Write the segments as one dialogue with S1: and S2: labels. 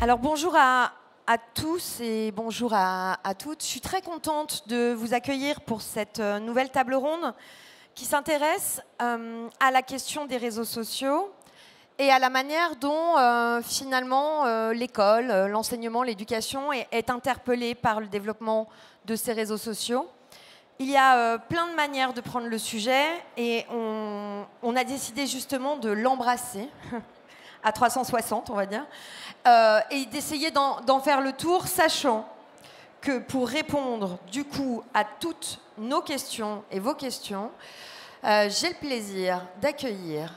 S1: Alors bonjour à tous et bonjour à toutes. Je suis très contente de vous accueillir pour cette nouvelle table ronde qui s'intéresse à la question des réseaux sociaux et à la manière dont finalement l'école, l'enseignement, l'éducation est interpellée par le développement de ces réseaux sociaux. Il y a plein de manières de prendre le sujet et on a décidé justement de l'embrasser à 360, on va dire, et d'essayer d'en faire le tour, sachant que pour répondre du coup à toutes nos questions et vos questions, j'ai le plaisir d'accueillir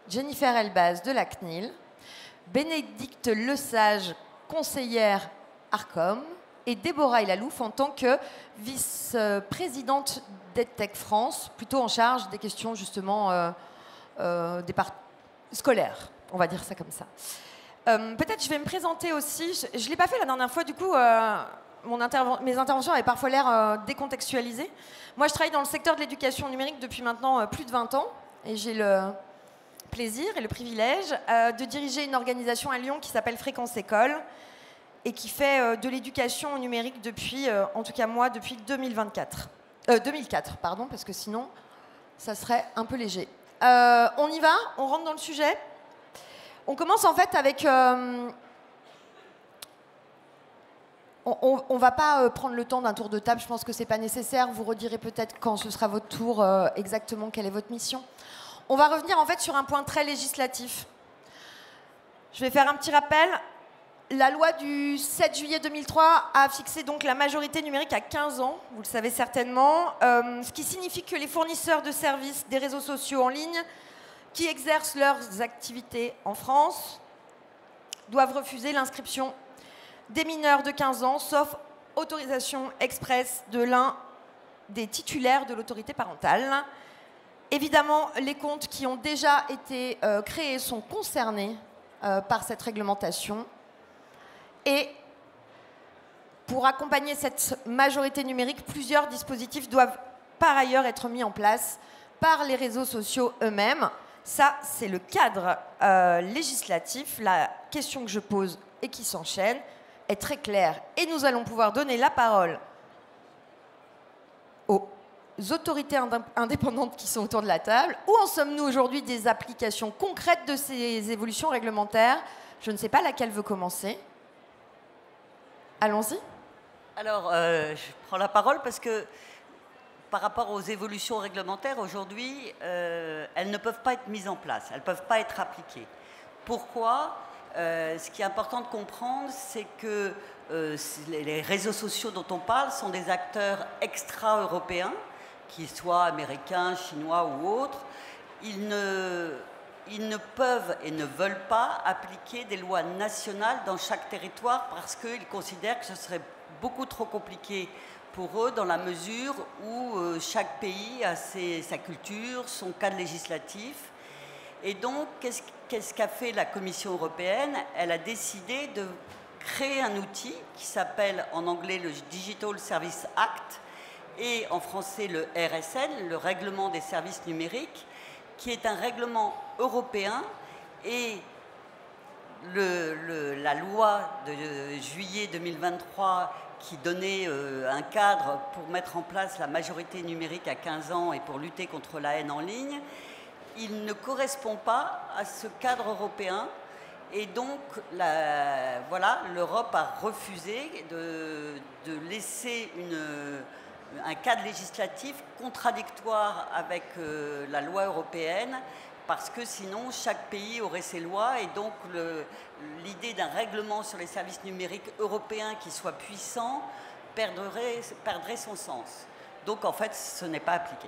S1: Jennifer Elbaz de la CNIL, Bénédicte Lesage, conseillère Arcom, et Déborah Ilalouf en tant que vice-présidente d'EdTech France, plutôt en charge des questions justement scolaires, on va dire ça comme ça. Peut-être je vais me présenter aussi, je ne l'ai pas fait la dernière fois, du coup mes interventions avaient parfois l'air décontextualisées. Moi je travaille dans le secteur de l'éducation numérique depuis maintenant plus de 20 ans et j'ai le plaisir et le privilège de diriger une organisation à Lyon qui s'appelle Fréquence École et qui fait de l'éducation au numérique depuis, en tout cas moi, depuis 2004, pardon, parce que sinon, ça serait un peu léger. On y va, on rentre dans le sujet. On commence en fait avec... on ne va pas prendre le temps d'un tour de table, je pense que ce n'est pas nécessaire. Vous redirez peut-être quand ce sera votre tour exactement quelle est votre mission. On va revenir en fait sur un point très législatif. Je vais faire un petit rappel. La loi du 7 juillet 2003 a fixé donc la majorité numérique à 15 ans, vous le savez certainement, ce qui signifie que les fournisseurs de services des réseaux sociaux en ligne qui exercent leurs activités en France doivent refuser l'inscription des mineurs de 15 ans, sauf autorisation expresse de l'un des titulaires de l'autorité parentale. Évidemment, les comptes qui ont déjà été créés sont concernés par cette réglementation. Et pour accompagner cette majorité numérique, plusieurs dispositifs doivent par ailleurs être mis en place par les réseaux sociaux eux-mêmes. Ça, c'est le cadre législatif. La question que je pose et qui s'enchaîne est très claire. Et nous allons pouvoir donner la parole aux autorités indépendantes qui sont autour de la table. Où en sommes-nous aujourd'hui des applications concrètes de ces évolutions réglementaires? Je ne sais pas laquelle veut commencer. Allons-y.
S2: Alors, je prends la parole parce que par rapport aux évolutions réglementaires, aujourd'hui, elles ne peuvent pas être mises en place, elles ne peuvent pas être appliquées. Pourquoi? Ce qui est important de comprendre, c'est que les réseaux sociaux dont on parle sont des acteurs extra-européens, qu'ils soient américains, chinois ou autres. Ils ne peuvent et ne veulent pas appliquer des lois nationales dans chaque territoire parce qu'ils considèrent que ce serait beaucoup trop compliqué pour eux dans la mesure où chaque pays a sa culture, son cadre législatif. Et donc, qu'est-ce qu'a fait la Commission européenne? Elle a décidé de créer un outil qui s'appelle en anglais le Digital Services Act et en français le RSN, le Règlement des services numériques, qui est un règlement européen, et la loi de juillet 2023 qui donnait un cadre pour mettre en place la majorité numérique à 15 ans et pour lutter contre la haine en ligne, il ne correspond pas à ce cadre européen. Et donc, voilà, l'Europe a refusé de laisser un cadre législatif contradictoire avec la loi européenne, parce que sinon chaque pays aurait ses lois et donc l'idée d'un règlement sur les services numériques européens qui soit puissant perdrait son sens. Donc en fait, ce n'est pas appliqué.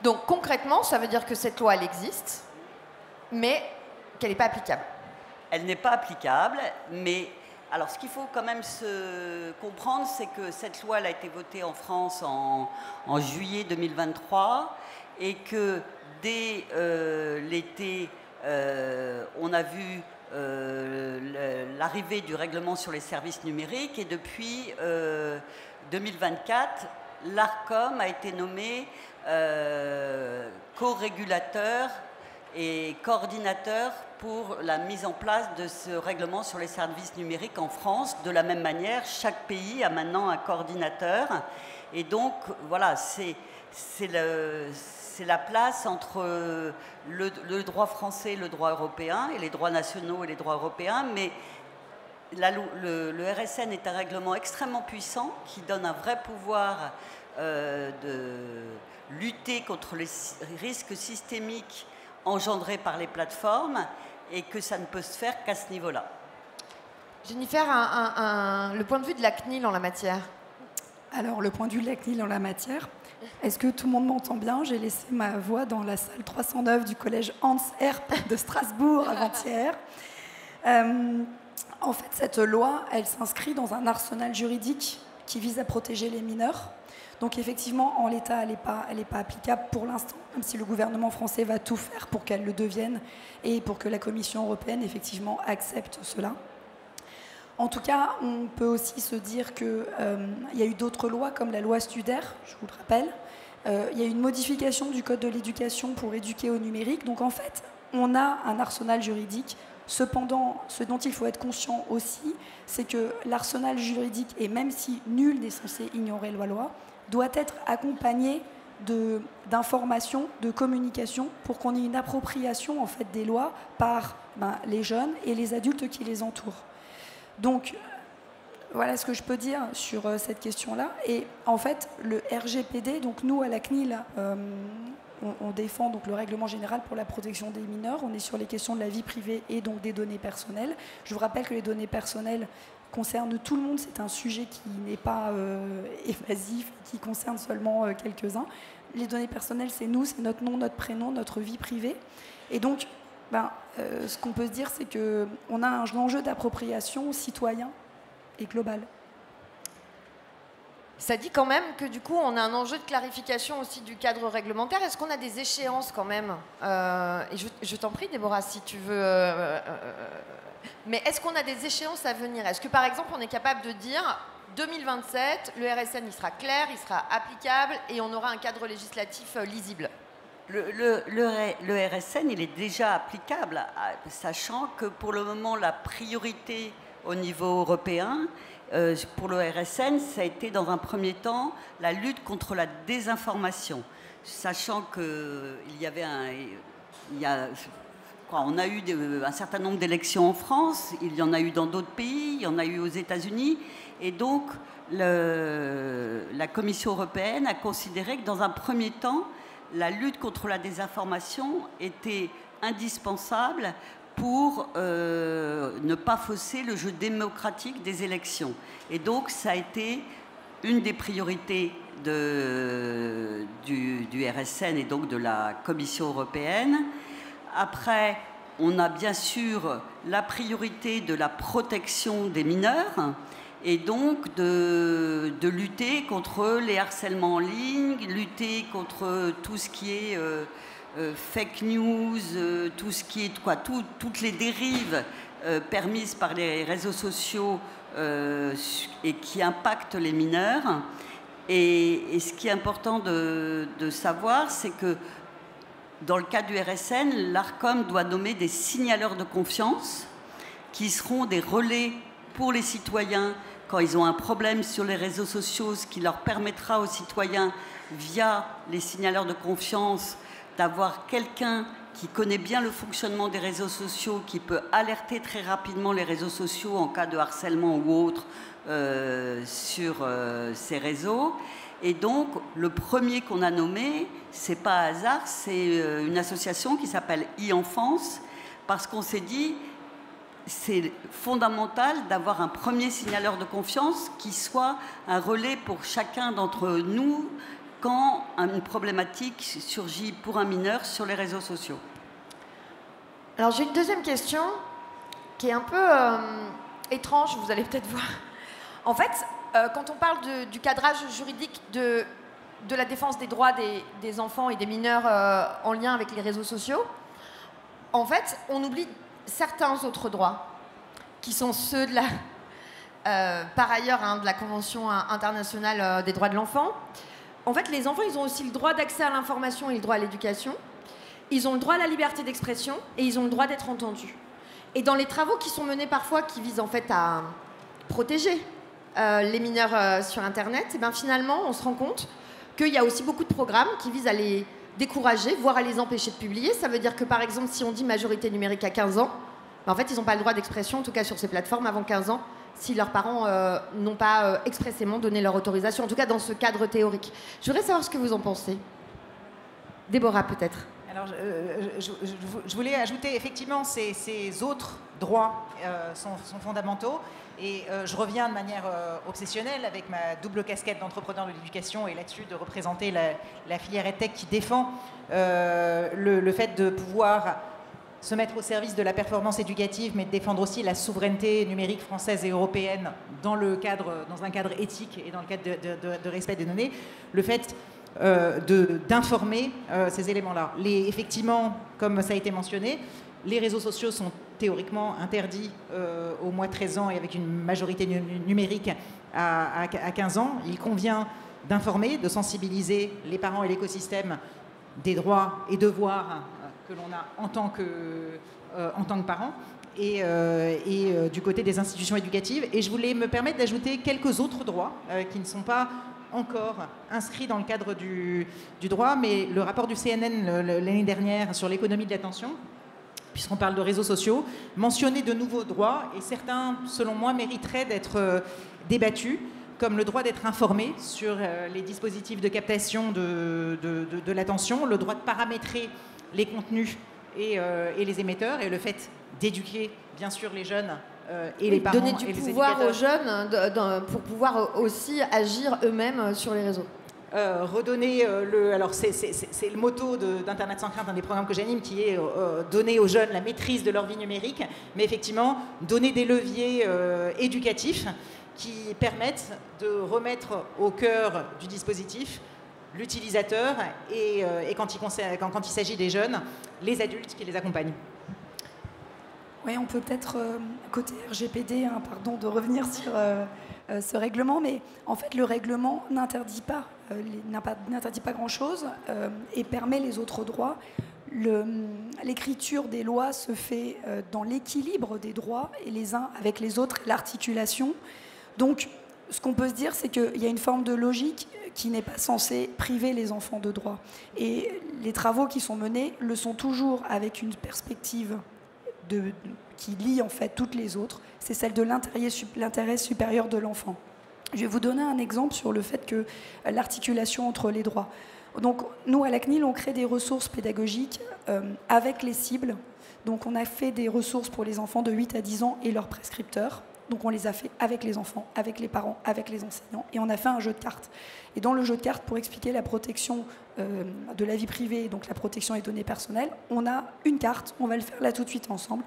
S1: Donc concrètement, ça veut dire que cette loi, elle existe, mais qu'elle n'est pas applicable.
S2: Elle n'est pas applicable, mais... Alors, ce qu'il faut quand même se comprendre, c'est que cette loi elle a été votée en France en juillet 2023 et que dès l'été, on a vu l'arrivée du règlement sur les services numériques et depuis 2024, l'Arcom a été nommé co-régulateur et coordinateur pour la mise en place de ce règlement sur les services numériques en France. De la même manière, chaque pays a maintenant un coordinateur. Et donc, voilà, c'est la place entre le droit français et le droit européen, et les droits nationaux et les droits européens. Mais le RSN est un règlement extrêmement puissant qui donne un vrai pouvoir de lutter contre les risques systémiques engendrés par les plateformes, et que ça ne peut se faire qu'à ce niveau-là.
S1: Jennifer, le point de vue de la CNIL en la matière.
S3: Alors, le point de vue de la CNIL en la matière, est-ce que tout le monde m'entend bien? J'ai laissé ma voix dans la salle 309 du collège Hans Herp de Strasbourg avant-hier. En fait, cette loi, elle s'inscrit dans un arsenal juridique qui vise à protéger les mineurs. Donc effectivement, en l'état, elle n'est pas applicable pour l'instant, même si le gouvernement français va tout faire pour qu'elle le devienne et pour que la Commission européenne, effectivement, accepte cela. En tout cas, on peut aussi se dire qu'il y a eu d'autres lois, comme la loi Studer, je vous le rappelle. Il y a eu une modification du Code de l'éducation pour éduquer au numérique. Donc en fait, on a un arsenal juridique. Cependant, ce dont il faut être conscient aussi, c'est que l'arsenal juridique, et même si nul n'est censé ignorer la loi, doit être accompagné d'informations, de communication, pour qu'on ait une appropriation en fait, des lois par les jeunes et les adultes qui les entourent. Donc, voilà ce que je peux dire sur cette question-là. Et en fait, le RGPD, donc nous à la CNIL, on défend donc le règlement général pour la protection des mineurs. On est sur les questions de la vie privée et donc des données personnelles. Je vous rappelle que les données personnelles concernent tout le monde. C'est un sujet qui n'est pas évasif, qui concerne seulement quelques-uns. Les données personnelles, c'est nous, c'est notre nom, notre prénom, notre vie privée. Et donc, ce qu'on peut se dire, c'est qu'on a un enjeu d'appropriation citoyen et global.
S1: Ça dit quand même que du coup, on a un enjeu de clarification aussi du cadre réglementaire. Est-ce qu'on a des échéances quand même et je t'en prie, Déborah, si tu veux. Mais est-ce qu'on a des échéances à venir? Est-ce que, par exemple, on est capable de dire 2027, le RSN, il sera clair, il sera applicable et on aura un cadre législatif lisible?
S2: Le RSN, il est déjà applicable, sachant que pour le moment, la priorité au niveau européen, pour le RSN, ça a été dans un premier temps la lutte contre la désinformation, sachant qu'il y avait on a eu un certain nombre d'élections en France, il y en a eu dans d'autres pays, il y en a eu aux États-Unis, et donc la Commission européenne a considéré que dans un premier temps, la lutte contre la désinformation était indispensable pour ne pas fausser le jeu démocratique des élections. Et donc, ça a été une des priorités du RSN et donc de la Commission européenne. Après, on a bien sûr la priorité de la protection des mineurs et donc de lutter contre les harcèlements en ligne, lutter contre tout ce qui est fake news, tout ce qui est toutes les dérives permises par les réseaux sociaux et qui impactent les mineurs. Et ce qui est important de savoir, c'est que dans le cas du RSN, l'ARCOM doit nommer des signaleurs de confiance qui seront des relais pour les citoyens quand ils ont un problème sur les réseaux sociaux, ce qui leur permettra aux citoyens, via les signaleurs de confiance, d'avoir quelqu'un qui connaît bien le fonctionnement des réseaux sociaux, qui peut alerter très rapidement les réseaux sociaux en cas de harcèlement ou autre sur ces réseaux. Et donc, le premier qu'on a nommé, c'est pas un hasard, c'est une association qui s'appelle e-Enfance, parce qu'on s'est dit, c'est fondamental d'avoir un premier signaleur de confiance qui soit un relais pour chacun d'entre nous quand une problématique surgit pour un mineur sur les réseaux sociaux.
S1: Alors, j'ai une deuxième question qui est un peu étrange, vous allez peut-être voir. En fait, quand on parle du cadrage juridique de la défense des droits des enfants et des mineurs en lien avec les réseaux sociaux, en fait, on oublie certains autres droits, qui sont ceux de par ailleurs, de la Convention internationale des droits de l'enfant. En fait, les enfants, ils ont aussi le droit d'accès à l'information et le droit à l'éducation. ils ont le droit à la liberté d'expression et ils ont le droit d'être entendus. Et dans les travaux qui sont menés parfois, qui visent en fait à protéger les mineurs sur Internet, et bien finalement, on se rend compte qu'il y a aussi beaucoup de programmes qui visent à les décourager, voire à les empêcher de publier. Ça veut dire que, par exemple, si on dit majorité numérique à 15 ans, ben en fait, ils n'ont pas le droit d'expression, en tout cas sur ces plateformes, avant 15 ans, si leurs parents n'ont pas expressément donné leur autorisation, en tout cas dans ce cadre théorique. Je voudrais savoir ce que vous en pensez. Déborah, peut-être.
S4: Alors, je voulais ajouter, effectivement, ces autres droits sont fondamentaux. Et je reviens de manière obsessionnelle avec ma double casquette d'entrepreneur de l'éducation et là-dessus de représenter la filière EdTech qui défend le fait de pouvoir se mettre au service de la performance éducative, mais de défendre aussi la souveraineté numérique française et européenne dans un cadre éthique et dans le cadre de respect des données. Le fait d'informer ces éléments-là. Effectivement, comme ça a été mentionné, les réseaux sociaux sont théoriquement interdits au moins 13 ans et avec une majorité numérique à 15 ans. Il convient d'informer, de sensibiliser les parents et l'écosystème des droits et devoirs que l'on a en tant que parents et du côté des institutions éducatives. Et je voulais me permettre d'ajouter quelques autres droits qui ne sont pas encore inscrits dans le cadre du droit, mais le rapport du CNN l'année dernière sur l'économie de l'attention, puisqu'on parle de réseaux sociaux, mentionnait de nouveaux droits, et certains, selon moi, mériteraient d'être débattus, comme le droit d'être informé sur les dispositifs de captation de l'attention, le droit de paramétrer les contenus et les émetteurs, et le fait d'éduquer, bien sûr, les jeunes et les parents
S1: donner
S4: et
S1: du
S4: les
S1: pouvoir
S4: éducateurs.
S1: aux jeunes pour pouvoir aussi agir eux-mêmes sur les réseaux.
S4: Redonner alors c'est le motto d'Internet sans crainte, un des programmes que j'anime, qui est donner aux jeunes la maîtrise de leur vie numérique, mais effectivement donner des leviers éducatifs qui permettent de remettre au cœur du dispositif l'utilisateur et quand il s'agit des jeunes, les adultes qui les accompagnent.
S3: Oui, on peut peut-être, côté RGPD, pardon de revenir sur ce règlement, mais en fait, le règlement n'interdit pas grand-chose et permet les autres droits. L'écriture des lois se fait dans l'équilibre des droits et les uns avec les autres, l'articulation. Donc, ce qu'on peut se dire, c'est qu'il y a une forme de logique qui n'est pas censée priver les enfants de droits. Et les travaux qui sont menés le sont toujours avec une perspective qui lie en fait toutes les autres, c'est celle de l'intérêt supérieur de l'enfant. Je vais vous donner un exemple sur le fait que l'articulation entre les droits. Donc, nous, à la CNIL, on crée des ressources pédagogiques avec les cibles. Donc, on a fait des ressources pour les enfants de 8 à 10 ans et leurs prescripteurs. Donc, on les a fait avec les enfants, avec les parents, avec les enseignants. Et on a fait un jeu de cartes. Et dans le jeu de cartes, pour expliquer la protection de la vie privée, donc la protection des données personnelles, on a une carte, on va le faire là tout de suite ensemble,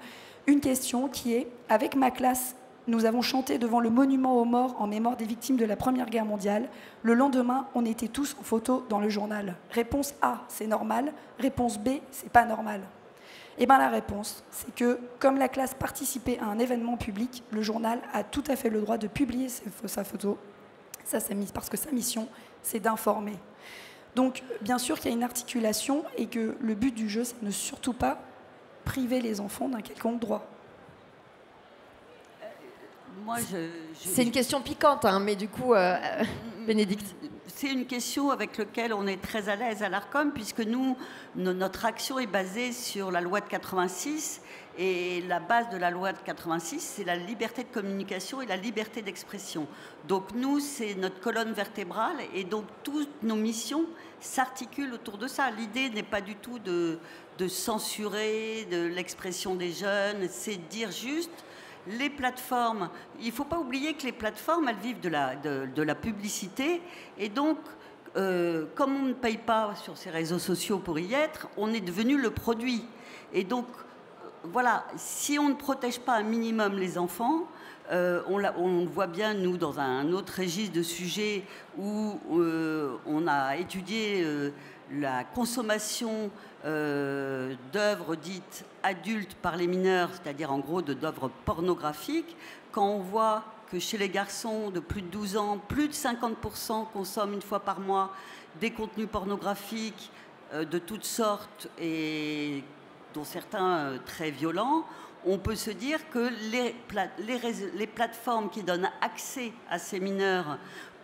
S3: une question qui est, avec ma classe, nous avons chanté devant le monument aux morts en mémoire des victimes de la Première Guerre mondiale. Le lendemain, on était tous en photo dans le journal. Réponse A, c'est normal. Réponse B, c'est pas normal. Eh bien, la réponse, c'est que, comme la classe participait à un événement public, le journal a tout à fait le droit de publier sa photo, parce que sa mission, c'est d'informer. Donc, bien sûr qu'il y a une articulation et que le but du jeu, c'est de ne surtout pas priver les enfants d'un quelconque droit.
S1: C'est une question piquante, mais du coup, Bénédicte.
S2: C'est une question avec laquelle on est très à l'aise à l'ARCOM, puisque notre action est basée sur la loi de 86, et la base de la loi de 86, c'est la liberté de communication et la liberté d'expression. Donc nous, c'est notre colonne vertébrale, et donc toutes nos missions s'articulent autour de ça. L'idée n'est pas du tout de censurer de l'expression des jeunes, c'est de dire juste... Les plateformes, il ne faut pas oublier que les plateformes, elles vivent de la publicité. Et donc, comme on ne paye pas sur ces réseaux sociaux pour y être, on est devenu le produit. Et donc, voilà, si on ne protège pas un minimum les enfants, on le voit bien, nous, dans un autre registre de sujets où on a étudié la consommation d'œuvres dites adultes par les mineurs, c'est-à-dire en gros d'œuvres pornographiques, quand on voit que chez les garçons de plus de 12 ans, plus de 50% consomment une fois par mois des contenus pornographiques, de toutes sortes et dont certains très violents, on peut se dire que les plateformes qui donnent accès à ces mineurs,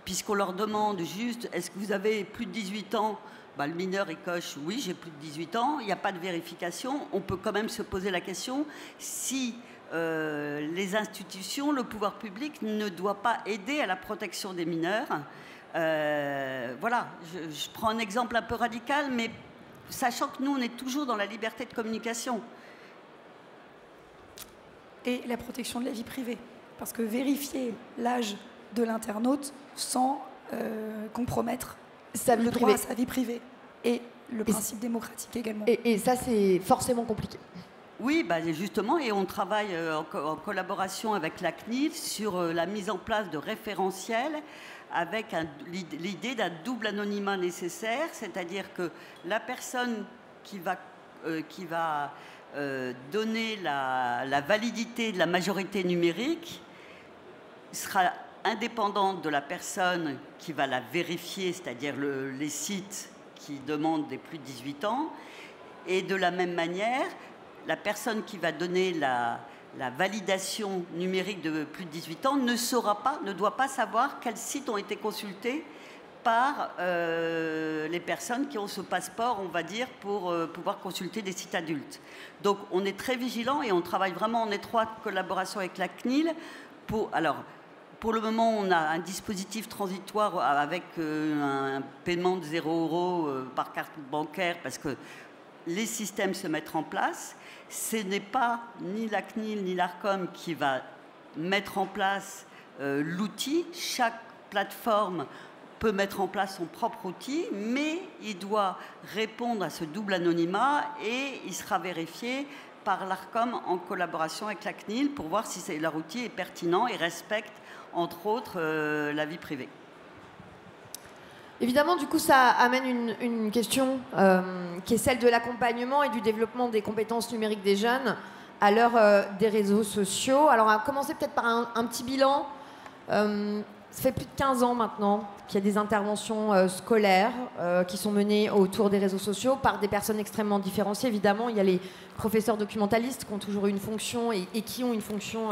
S2: puisqu'on leur demande juste « est-ce que vous avez plus de 18 ans ?» Le mineur, il coche « oui, j'ai plus de 18 ans », il n'y a pas de vérification. On peut quand même se poser la question si les institutions, le pouvoir public ne doit pas aider à la protection des mineurs. Voilà, je prends un exemple un peu radical, mais sachant que nous, on est toujours dans la liberté de communication.
S3: Et la protection de la vie privée. Parce que vérifier l'âge de l'internaute sans compromettre le droit à sa vie privée et le principe démocratique également.
S1: Et ça, c'est forcément compliqué.
S2: Oui, justement, et on travaille en collaboration avec la CNIL sur la mise en place de référentiels avec l'idée d'un double anonymat nécessaire, c'est-à-dire que la personne qui va donner la validité de la majorité numérique sera indépendante de la personne qui va la vérifier, c'est-à-dire les sites qui demandent des plus de 18 ans. Et de la même manière, la personne qui va donner la validation numérique de plus de 18 ans ne doit pas savoir quels sites ont été consultés par les personnes qui ont ce passeport, on va dire, pour pouvoir consulter des sites adultes. Donc on est très vigilants et on travaille vraiment en étroite collaboration avec la CNIL. Pour le moment, on a un dispositif transitoire avec un paiement de 0 € par carte bancaire parce que les systèmes se mettent en place. Ce n'est pas ni la CNIL ni l'ARCOM qui va mettre en place l'outil. Chaque plateforme peut mettre en place son propre outil, mais il doit répondre à ce double anonymat et il sera vérifié par l'ARCOM en collaboration avec la CNIL pour voir si leur outil est pertinent et respecte, entre autres, la vie privée.
S1: Évidemment, du coup, ça amène une question qui est celle de l'accompagnement et du développement des compétences numériques des jeunes à l'heure des réseaux sociaux. Alors, on va commencer peut-être par un petit bilan. Ça fait plus de 15 ans maintenant qu'il y a des interventions scolaires qui sont menées autour des réseaux sociaux par des personnes extrêmement différenciées. Évidemment, il y a les professeurs documentalistes qui ont toujours eu une fonction et qui ont une fonction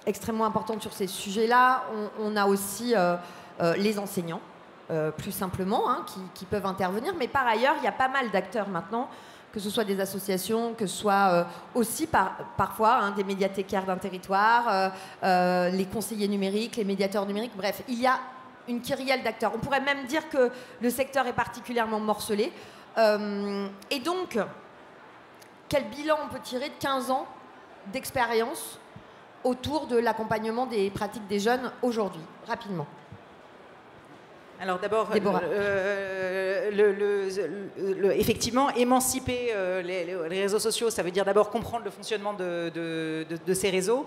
S1: extrêmement importante sur ces sujets-là. On a aussi les enseignants, plus simplement, hein, qui peuvent intervenir. Mais par ailleurs, il y a pas mal d'acteurs maintenant, que ce soit des associations, que ce soit aussi parfois des médiathécaires d'un territoire, les conseillers numériques, les médiateurs numériques. Bref, il y a une kyrielle d'acteurs. On pourrait même dire que le secteur est particulièrement morcelé. Et donc, quel bilan on peut tirer de 15 ans d'expérience autour de l'accompagnement des pratiques des jeunes aujourd'hui, rapidement?
S4: Alors d'abord, effectivement, émanciper les réseaux sociaux, ça veut dire d'abord comprendre le fonctionnement de ces réseaux.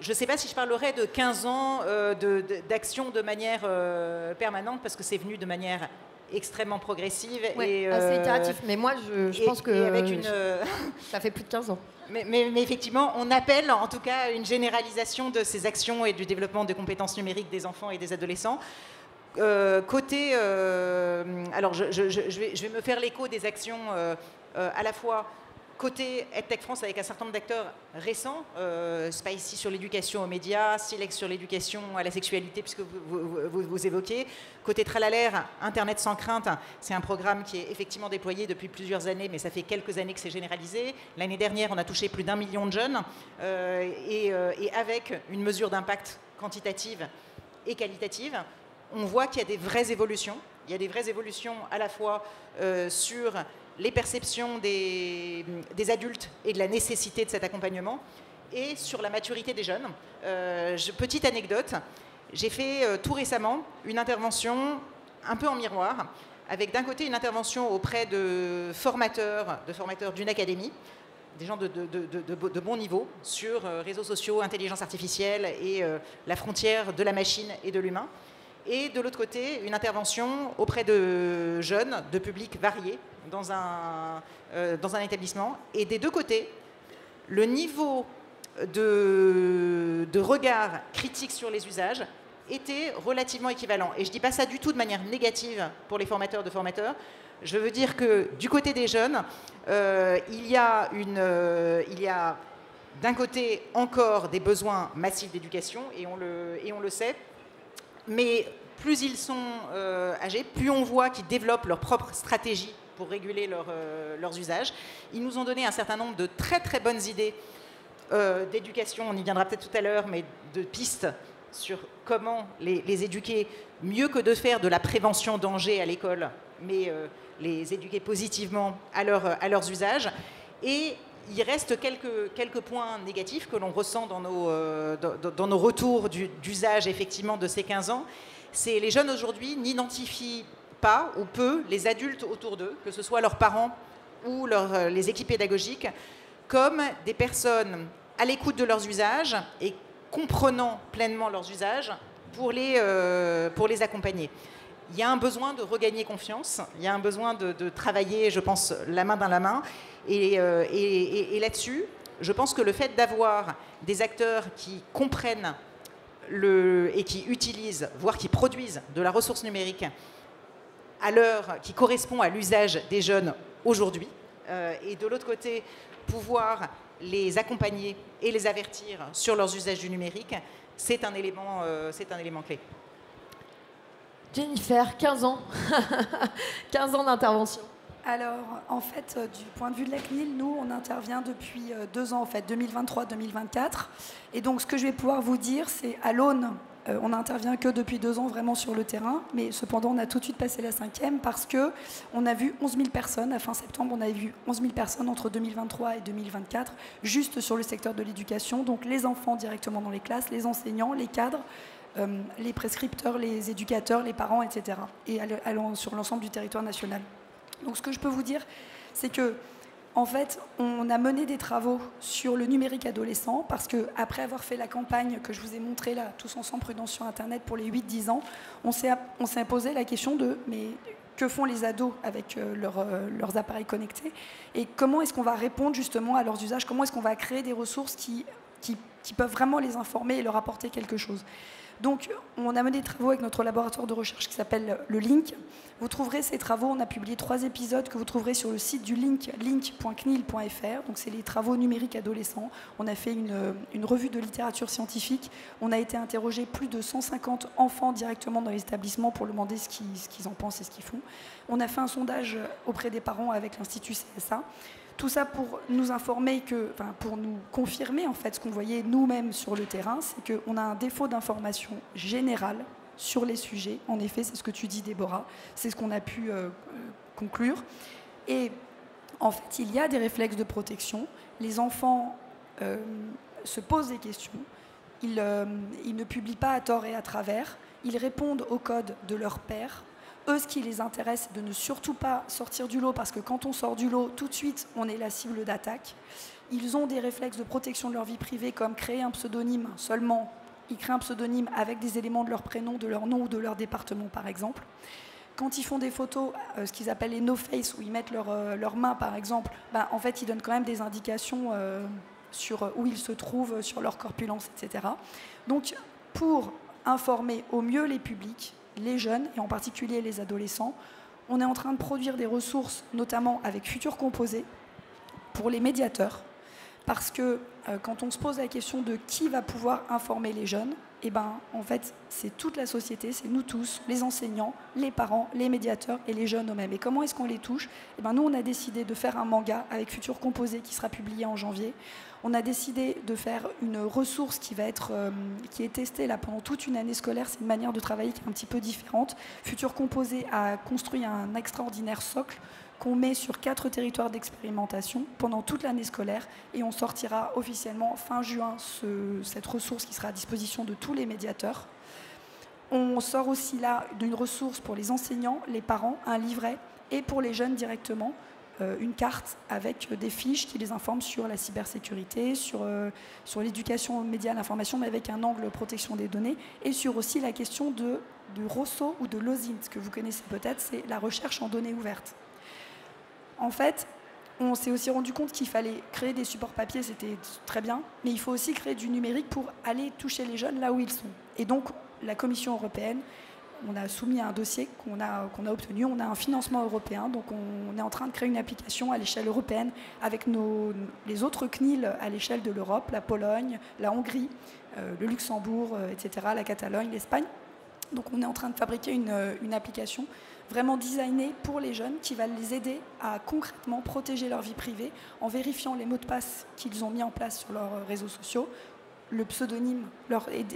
S4: Je ne sais pas si je parlerai de 15 ans d'action de manière permanente, parce que c'est venu de manière extrêmement progressive.
S1: Oui, assez itératif. Mais moi, je pense que ça fait plus de 15 ans.
S4: Mais effectivement, on appelle en tout cas une généralisation de ces actions et du développement des compétences numériques des enfants et des adolescents. Alors je vais me faire l'écho des actions à la fois côté EdTech France avec un certain nombre d'acteurs récents, Spicy sur l'éducation aux médias, Silex sur l'éducation à la sexualité, puisque vous évoquez. Côté Tralalaire, Internet sans crainte, c'est un programme qui est effectivement déployé depuis plusieurs années, mais ça fait quelques années que c'est généralisé. L'année dernière, on a touché plus d'1 million de jeunes, et avec une mesure d'impact quantitative et qualitative, on voit qu'il y a des vraies évolutions. Il y a des vraies évolutions à la fois sur les perceptions des adultes et de la nécessité de cet accompagnement, et sur la maturité des jeunes. Petite anecdote, j'ai fait tout récemment une intervention un peu en miroir, avec d'un côté une intervention auprès de formateurs d'une académie, des gens de bon niveau, sur réseaux sociaux, intelligence artificielle et la frontière de la machine et de l'humain. Et de l'autre côté, une intervention auprès de jeunes, de publics variés, dans un établissement. Et des deux côtés, le niveau de regard critique sur les usages étaient relativement équivalents. Et je ne dis pas ça du tout de manière négative pour les formateurs de formateurs. Je veux dire que du côté des jeunes, il y a d'un côté encore des besoins massifs d'éducation, et on le sait, mais plus ils sont âgés, plus on voit qu'ils développent leur propre stratégie pour réguler leurs usages. Ils nous ont donné un certain nombre de très très bonnes idées d'éducation, on y viendra peut-être tout à l'heure, mais de pistes sur comment les éduquer mieux que de faire de la prévention danger à l'école, mais les éduquer positivement à leurs usages. Et il reste quelques points négatifs que l'on ressent dans nos retours d'usage effectivement de ces 15 ans. C'est les jeunes aujourd'hui n'identifient pas ou peu les adultes autour d'eux, que ce soit leurs parents ou les équipes pédagogiques, comme des personnes à l'écoute de leurs usages et comprenant pleinement leurs usages pour les accompagner. Il y a un besoin de regagner confiance, il y a un besoin de travailler, je pense, la main dans la main. Et là-dessus, je pense que le fait d'avoir des acteurs qui comprennent et qui utilisent, voire qui produisent de la ressource numérique à l'heure qui correspond à l'usage des jeunes aujourd'hui, et de l'autre côté, pouvoir les accompagner et les avertir sur leurs usages du numérique, c'est un élément clé.
S1: Jennifer, 15 ans. 15 ans d'intervention.
S3: Alors, en fait, du point de vue de la CNIL, nous, on intervient depuis 2 ans, en fait, 2023-2024. Et donc, ce que je vais pouvoir vous dire, c'est à l'aune, on n'intervient que depuis 2 ans vraiment sur le terrain, mais cependant, on a tout de suite passé la 5e parce qu'on a vu 11 000 personnes, à fin septembre, on a vu 11 000 personnes entre 2023 et 2024, juste sur le secteur de l'éducation. Donc, les enfants directement dans les classes, les enseignants, les cadres, les prescripteurs, les éducateurs, les parents, etc. Et sur l'ensemble du territoire national. Donc ce que je peux vous dire, c'est que en fait, on a mené des travaux sur le numérique adolescent parce qu'après avoir fait la campagne que je vous ai montrée là, tous ensemble, Prudence sur Internet, pour les 8-10 ans, on s'est posé la question de mais que font les ados avec leurs appareils connectés et comment est-ce qu'on va répondre justement à leurs usages, comment est-ce qu'on va créer des ressources qui peuvent vraiment les informer et leur apporter quelque chose. Donc, on a mené des travaux avec notre laboratoire de recherche qui s'appelle le Link. Vous trouverez ces travaux, on a publié 3 épisodes que vous trouverez sur le site du Link, link.cnil.fr. Donc, c'est les travaux numériques adolescents. On a fait une revue de littérature scientifique. On a été interrogé plus de 150 enfants directement dans les établissements pour leur demander ce qu'ils en pensent et ce qu'ils font. On a fait un sondage auprès des parents avec l'Institut CSA. Tout ça pour nous informer pour nous confirmer en fait ce qu'on voyait nous-mêmes sur le terrain, c'est qu'on a un défaut d'information générale sur les sujets. En effet, c'est ce que tu dis, Déborah, c'est ce qu'on a pu conclure. Et en fait, il y a des réflexes de protection. Les enfants se posent des questions. Ils ne publient pas à tort et à travers. Ils répondent au code de leur père. Eux, ce qui les intéresse, c'est de ne surtout pas sortir du lot, parce que quand on sort du lot, tout de suite, on est la cible d'attaque. Ils ont des réflexes de protection de leur vie privée, comme créer un pseudonyme seulement. Ils créent un pseudonyme avec des éléments de leur prénom, de leur nom ou de leur département, par exemple. Quand ils font des photos, ce qu'ils appellent les no-face, où ils mettent leurs mains, par exemple, en fait, ils donnent quand même des indications sur où ils se trouvent, sur leur corpulence, etc. Donc, pour informer au mieux les publics, les jeunes, et en particulier les adolescents, on est en train de produire des ressources, notamment avec Futur Composé, pour les médiateurs, parce que quand on se pose la question de qui va pouvoir informer les jeunes, en fait, c'est toute la société, c'est nous tous, les enseignants, les parents, les médiateurs et les jeunes eux-mêmes. Et comment est-ce qu'on les touche ? Nous, on a décidé de faire un manga avec Futur Composé qui sera publié en janvier. On a décidé de faire une ressource qui est testée là pendant toute une année scolaire. C'est une manière de travailler qui est un petit peu différente. Futur Composé a construit un extraordinaire socle qu'on met sur 4 territoires d'expérimentation pendant toute l'année scolaire, et on sortira officiellement fin juin cette ressource qui sera à disposition de tous les médiateurs. On sort aussi là d'une ressource pour les enseignants, les parents, un livret, et pour les jeunes directement, une carte avec des fiches qui les informent sur la cybersécurité, sur l'éducation aux médias, à l'information, mais avec un angle protection des données, et sur aussi la question de Rosso ou de Lozin, ce que vous connaissez peut-être, c'est la recherche en données ouvertes. En fait, on s'est aussi rendu compte qu'il fallait créer des supports papier, c'était très bien, mais il faut aussi créer du numérique pour aller toucher les jeunes là où ils sont. Et donc, la Commission européenne, on a soumis un dossier qu'on a obtenu, on a un financement européen, donc on est en train de créer une application à l'échelle européenne avec les autres CNIL à l'échelle de l'Europe, la Pologne, la Hongrie, le Luxembourg, etc., la Catalogne, l'Espagne. Donc on est en train de fabriquer une application vraiment designée pour les jeunes qui va les aider à concrètement protéger leur vie privée en vérifiant les mots de passe qu'ils ont mis en place sur leurs réseaux sociaux, le pseudonyme,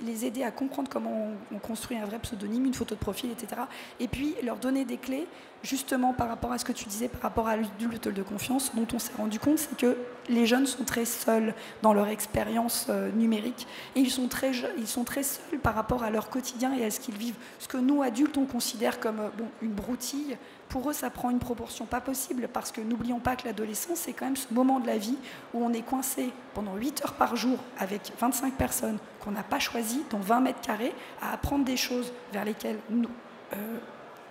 S3: les aider à comprendre comment on construit un vrai pseudonyme, une photo de profil, etc. Et puis leur donner des clés, justement par rapport à ce que tu disais, par rapport à l'adulte de confiance, dont on s'est rendu compte, c'est que les jeunes sont très seuls dans leur expérience numérique. Et ils sont très seuls par rapport à leur quotidien et à ce qu'ils vivent. Ce que nous, adultes, on considère comme une broutille, pour eux, ça prend une proportion pas possible, parce que n'oublions pas que l'adolescence, c'est quand même ce moment de la vie où on est coincé pendant 8 heures par jour avec 25 personnes qu'on n'a pas choisies dans 20 mètres carrés à apprendre des choses vers lesquelles nous,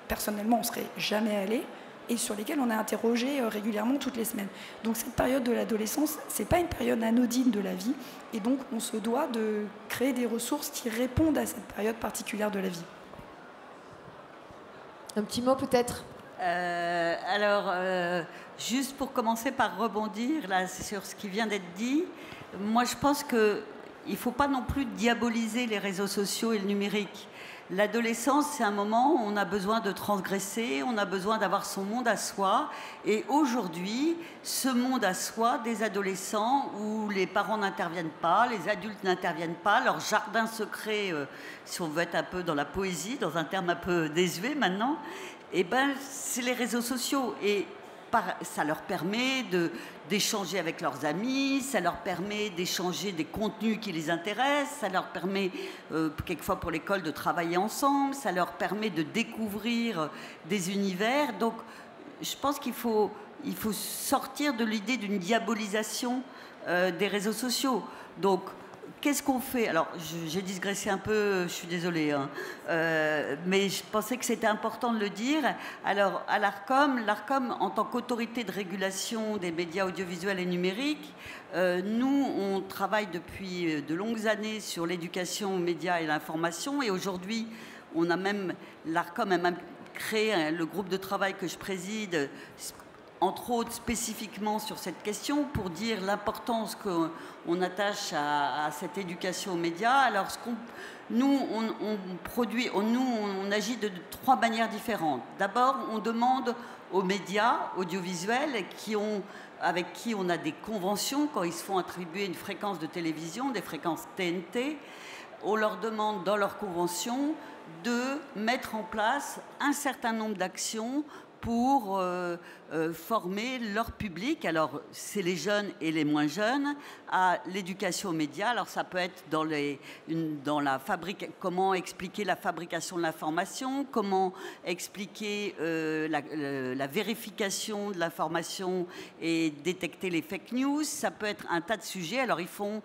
S3: personnellement, on ne serait jamais allé et sur lesquelles on est interrogé régulièrement toutes les semaines. Donc cette période de l'adolescence, ce n'est pas une période anodine de la vie, et donc on se doit de créer des ressources qui répondent à cette période particulière de la vie.
S1: Un petit mot peut-être
S2: juste pour commencer par rebondir là, sur ce qui vient d'être dit, moi je pense qu'il ne faut pas non plus diaboliser les réseaux sociaux et le numérique. L'adolescence, c'est un moment où on a besoin de transgresser, on a besoin d'avoir son monde à soi. Et aujourd'hui, ce monde à soi des adolescents où les parents n'interviennent pas, les adultes n'interviennent pas, leur jardin secret, si on veut être un peu dans la poésie, dans un terme un peu désuet maintenant, eh ben, c'est les réseaux sociaux. Et ça leur permet d'échanger avec leurs amis, ça leur permet d'échanger des contenus qui les intéressent, ça leur permet, quelquefois pour l'école, de travailler ensemble, ça leur permet de découvrir des univers. Donc, je pense qu'il faut sortir de l'idée d'une diabolisation des réseaux sociaux. Donc, qu'est-ce qu'on fait? Alors, j'ai digressé un peu, je suis désolée, hein, mais je pensais que c'était important de le dire. Alors, à l'ARCOM, en tant qu'autorité de régulation des médias audiovisuels et numériques, nous, on travaille depuis de longues années sur l'éducation aux médias et l'information, et aujourd'hui, l'ARCOM a même créé le groupe de travail que je préside, entre autres spécifiquement sur cette question, pour dire l'importance qu'on attache à cette éducation aux médias. Alors, nous, on agit de 3 manières différentes. D'abord, on demande aux médias audiovisuels avec qui on a des conventions, quand ils se font attribuer une fréquence de télévision, des fréquences TNT, on leur demande dans leur convention de mettre en place un certain nombre d'actions pour former leur public, alors c'est les jeunes et les moins jeunes, à l'éducation aux médias. Alors ça peut être comment expliquer la fabrication de l'information, comment expliquer la vérification de l'information et détecter les fake news. Ça peut être un tas de sujets. Alors ils font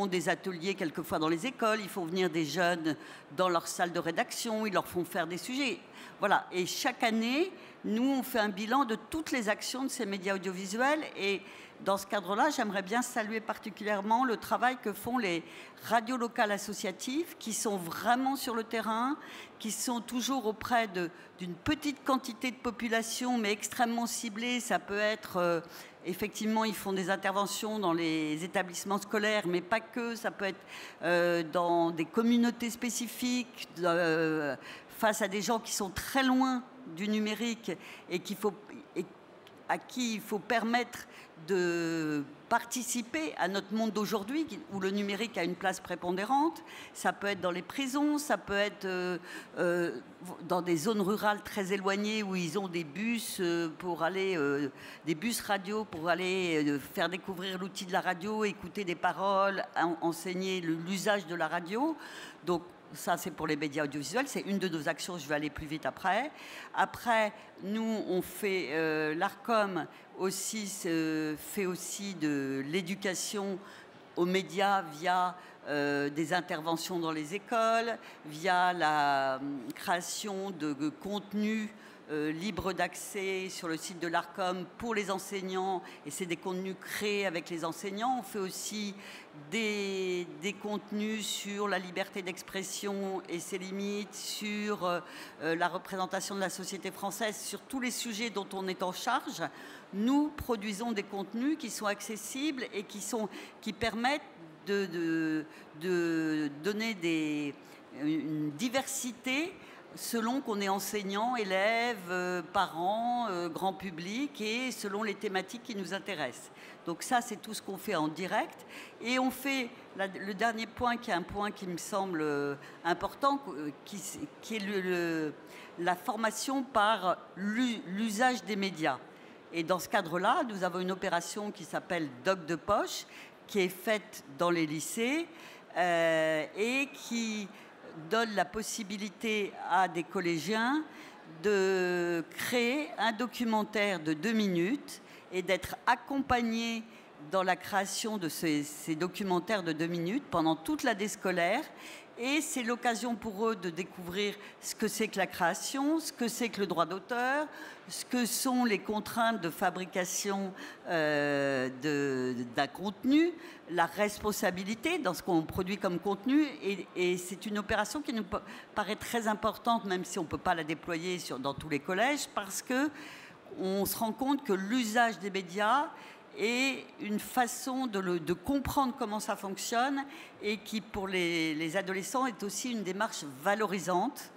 S2: des ateliers quelquefois dans les écoles, ils font venir des jeunes dans leur salle de rédaction, ils leur font faire des sujets. Voilà, et chaque année, nous, on fait un bilan de toutes les actions de ces médias audiovisuels. Et dans ce cadre-là, j'aimerais bien saluer particulièrement le travail que font les radios locales associatives, qui sont vraiment sur le terrain, qui sont toujours auprès d'une petite quantité de population, mais extrêmement ciblée. Ça peut être... effectivement, ils font des interventions dans les établissements scolaires, mais pas que. Ça peut être dans des communautés spécifiques, face à des gens qui sont très loin du numérique et à qui il faut permettre de participer à notre monde d'aujourd'hui où le numérique a une place prépondérante. Ça peut être dans les prisons, ça peut être dans des zones rurales très éloignées où ils ont des bus des bus radio pour aller faire découvrir l'outil de la radio, écouter des paroles, enseigner l'usage de la radio. Donc ça, c'est pour les médias audiovisuels. C'est une de nos actions. Je vais aller plus vite après. Après, nous, on fait... l'ARCOM aussi fait aussi de l'éducation aux médias via des interventions dans les écoles, via la création de contenus libres d'accès sur le site de l'ARCOM pour les enseignants, et c'est des contenus créés avec les enseignants. On fait aussi des contenus sur la liberté d'expression et ses limites, sur la représentation de la société française, sur tous les sujets dont on est en charge. Nous produisons des contenus qui sont accessibles et qui permettent de donner une diversité selon qu'on est enseignant, élève, parents, grand public, et selon les thématiques qui nous intéressent. Donc ça, c'est tout ce qu'on fait en direct. Et on fait, le dernier point, qui est un point qui me semble important, qui est la formation par l'usage des médias. Et dans ce cadre-là, nous avons une opération qui s'appelle Doc de poche, qui est faite dans les lycées et qui donne la possibilité à des collégiens de créer un documentaire de 2 minutes et d'être accompagnés dans la création de ces documentaires de 2 minutes pendant toute l'année scolaire. Et c'est l'occasion pour eux de découvrir ce que c'est que la création, ce que c'est que le droit d'auteur, ce que sont les contraintes de fabrication d'un contenu, la responsabilité dans ce qu'on produit comme contenu. Et c'est une opération qui nous paraît très importante, même si on ne peut pas la déployer dans tous les collèges, parce qu'on se rend compte que l'usage des médias et une façon de comprendre comment ça fonctionne, et qui, pour les adolescents, est aussi une démarche valorisante.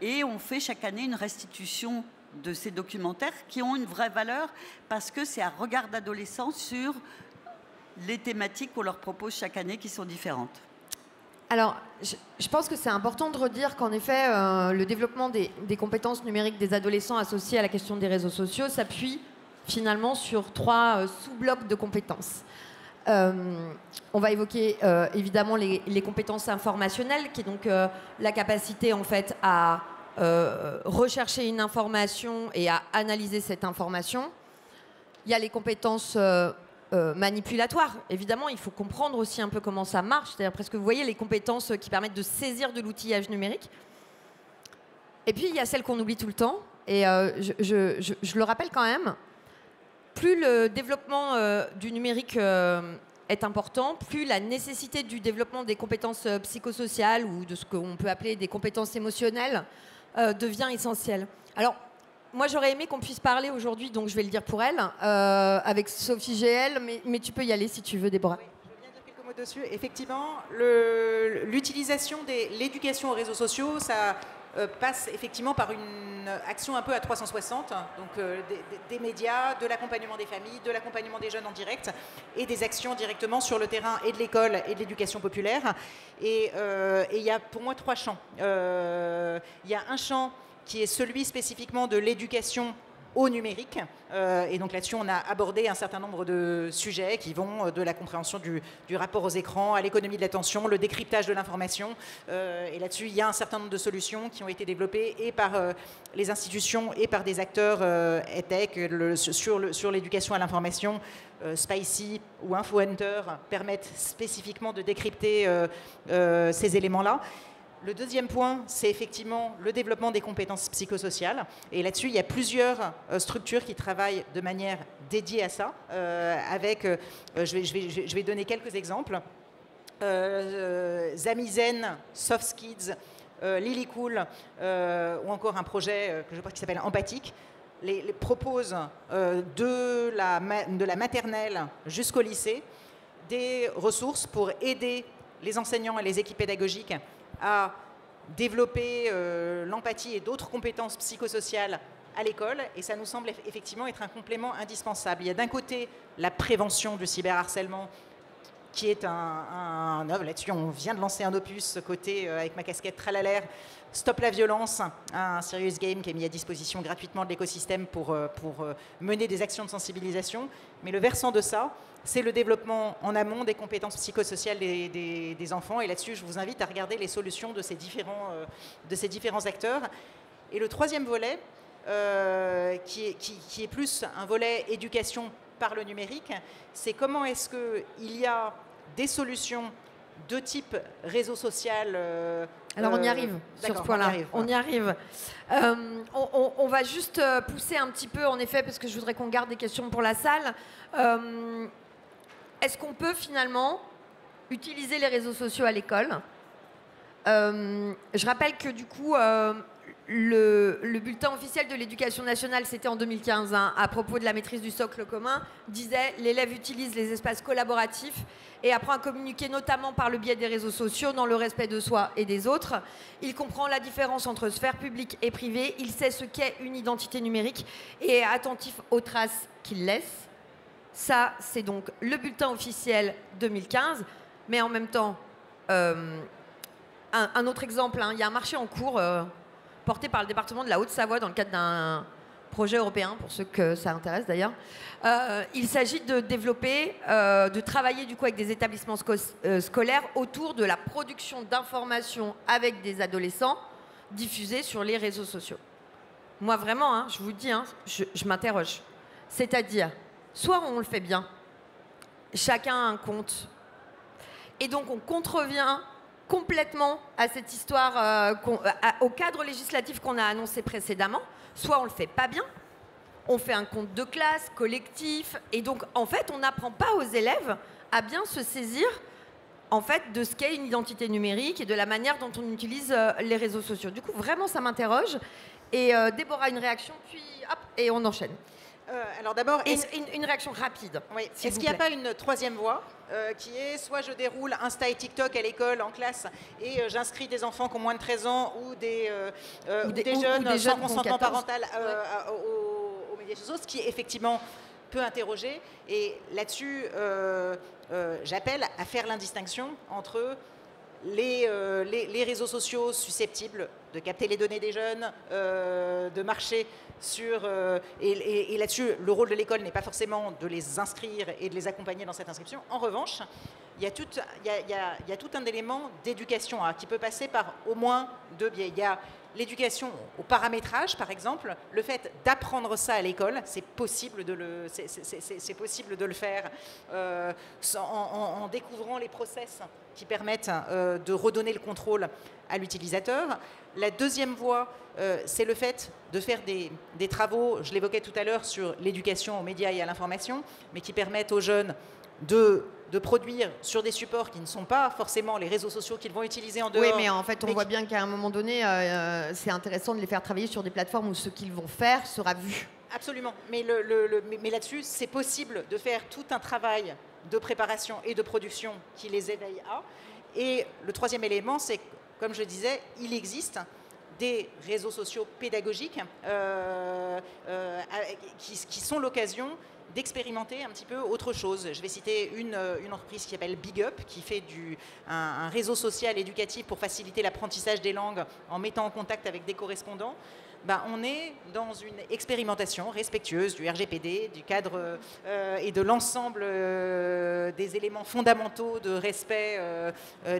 S2: Et on fait chaque année une restitution de ces documentaires qui ont une vraie valeur, parce que c'est un regard d'adolescents sur les thématiques qu'on leur propose chaque année, qui sont différentes.
S1: Alors, je pense que c'est important de redire qu'en effet, le développement des compétences numériques des adolescents associées à la question des réseaux sociaux s'appuie finalement sur 3 sous-blocs de compétences. On va évoquer évidemment les compétences informationnelles, qui est donc la capacité en fait à rechercher une information et à analyser cette information. Il y a les compétences manipulatoires. Évidemment, il faut comprendre aussi un peu comment ça marche. C'est-à-dire presque, vous voyez, les compétences qui permettent de saisir de l'outillage numérique. Et puis, il y a celles qu'on oublie tout le temps. Et je le rappelle quand même, plus le développement du numérique est important, plus la nécessité du développement des compétences psychosociales ou de ce qu'on peut appeler des compétences émotionnelles devient essentielle. Alors, moi, j'aurais aimé qu'on puisse parler aujourd'hui, donc je vais le dire pour elle, avec Sophie GL, mais tu peux y aller si tu veux, Déborah.
S4: Oui, je veux bien dire quelques mots dessus. Effectivement, l'utilisation de l'éducation aux réseaux sociaux, ça passe effectivement par une action un peu à 360, donc des médias, de l'accompagnement des familles, de l'accompagnement des jeunes en direct, et des actions directement sur le terrain et de l'école et de l'éducation populaire. Et il y a pour moi 3 champs. Il y a un champ qui est celui spécifiquement de l'éducation au numérique. Et donc là-dessus, on a abordé un certain nombre de sujets qui vont de la compréhension du rapport aux écrans, à l'économie de l'attention, le décryptage de l'information. Et là-dessus, il y a un certain nombre de solutions qui ont été développées et par les institutions et par des acteurs EdTech sur l'éducation à l'information. Spicy ou InfoHunter permettent spécifiquement de décrypter ces éléments-là. Le deuxième point, c'est effectivement le développement des compétences psychosociales. Et là-dessus, il y a plusieurs structures qui travaillent de manière dédiée à ça. Je vais donner quelques exemples. Zamizen, Soft Kids, Lily Cool, ou encore un projet que je crois qui s'appelle Empathique, propose de la maternelle jusqu'au lycée des ressources pour aider les enseignants et les équipes pédagogiques à développer l'empathie et d'autres compétences psychosociales à l'école. Et ça nous semble effectivement être un complément indispensable. Il y a d'un côté la prévention du cyberharcèlement, qui est un œuvre. Là-dessus, on vient de lancer un opus côté, avec ma casquette Tralalaire, Stop la violence, un serious game qui est mis à disposition gratuitement de l'écosystème pour mener des actions de sensibilisation. Mais le versant de ça, c'est le développement en amont des compétences psychosociales des enfants. Et là-dessus, je vous invite à regarder les solutions de ces différents acteurs. Et le troisième volet, qui est plus un volet éducation par le numérique, c'est comment est-ce qu'il y a des solutions deux types réseaux sociaux.
S1: Alors on y arrive sur ce point-là. On y arrive. On va juste pousser un petit peu, en effet, parce que je voudrais qu'on garde des questions pour la salle. Est-ce qu'on peut finalement utiliser les réseaux sociaux à l'école? Je rappelle que du coup, le bulletin officiel de l'éducation nationale, c'était en 2015, hein, à propos de la maîtrise du socle commun, disait l'élève utilise les espaces collaboratifs et apprend à communiquer notamment par le biais des réseaux sociaux dans le respect de soi et des autres. Il comprend la différence entre sphère publique et privée. Il sait ce qu'est une identité numérique et est attentif aux traces qu'il laisse. Ça, c'est donc le bulletin officiel 2015. Mais en même temps, un autre exemple, hein, il y a un marché en cours porté par le département de la Haute-Savoie dans le cadre d'un projet européen, pour ceux que ça intéresse d'ailleurs. Il s'agit de développer, de travailler du coup avec des établissements scolaires autour de la production d'informations avec des adolescents diffusées sur les réseaux sociaux. Moi vraiment, hein, je vous dis, hein, je m'interroge. C'est-à-dire, soit on le fait bien, chacun a un compte, et donc on contrevient complètement à cette histoire, au cadre législatif qu'on a annoncé précédemment, soit on le fait pas bien, on fait un compte de classe, collectif, et donc en fait on n'apprend pas aux élèves à bien se saisir en fait de ce qu'est une identité numérique et de la manière dont on utilise les réseaux sociaux. Du coup vraiment ça m'interroge, et Déborah une réaction, puis hop, et on enchaîne.
S4: Alors d'abord,
S1: une réaction rapide.
S4: Oui. Est-ce qu'il n'y a pas une troisième voie qui est soit je déroule Insta et TikTok à l'école, en classe, et j'inscris des enfants qui ont moins de 13 ans ou des jeunes sans consentement parental aux médias sociaux, ce qui effectivement peut interroger. Et là-dessus, j'appelle à faire l'indistinction entre les réseaux sociaux susceptibles de capter les données des jeunes, de marcher sur... et là-dessus, le rôle de l'école n'est pas forcément de les inscrire et de les accompagner dans cette inscription. En revanche, il y a tout un élément d'éducation qui peut passer par au moins deux biais. Il y a l'éducation au paramétrage, par exemple, le fait d'apprendre ça à l'école, c'est possible de le faire en découvrant les process qui permettent de redonner le contrôle à l'utilisateur. La deuxième voie, c'est le fait de faire des travaux, je l'évoquais tout à l'heure, sur l'éducation aux médias et à l'information, mais qui permettent aux jeunes de produire sur des supports qui ne sont pas forcément les réseaux sociaux qu'ils vont utiliser en dehors.
S1: Oui, mais en fait, on voit bien qu'à un moment donné, c'est intéressant de les faire travailler sur des plateformes où ce qu'ils vont faire sera vu.
S4: Absolument. Mais là-dessus, c'est possible de faire tout un travail de préparation et de production qui les éveille à. Et le troisième élément, c'est, comme je disais, il existe des réseaux sociaux pédagogiques qui sont l'occasion d'expérimenter un petit peu autre chose. Je vais citer une entreprise qui s'appelle Big Up, qui fait un réseau social éducatif pour faciliter l'apprentissage des langues en mettant en contact avec des correspondants. On est dans une expérimentation respectueuse du RGPD, du cadre et de l'ensemble des éléments fondamentaux de respect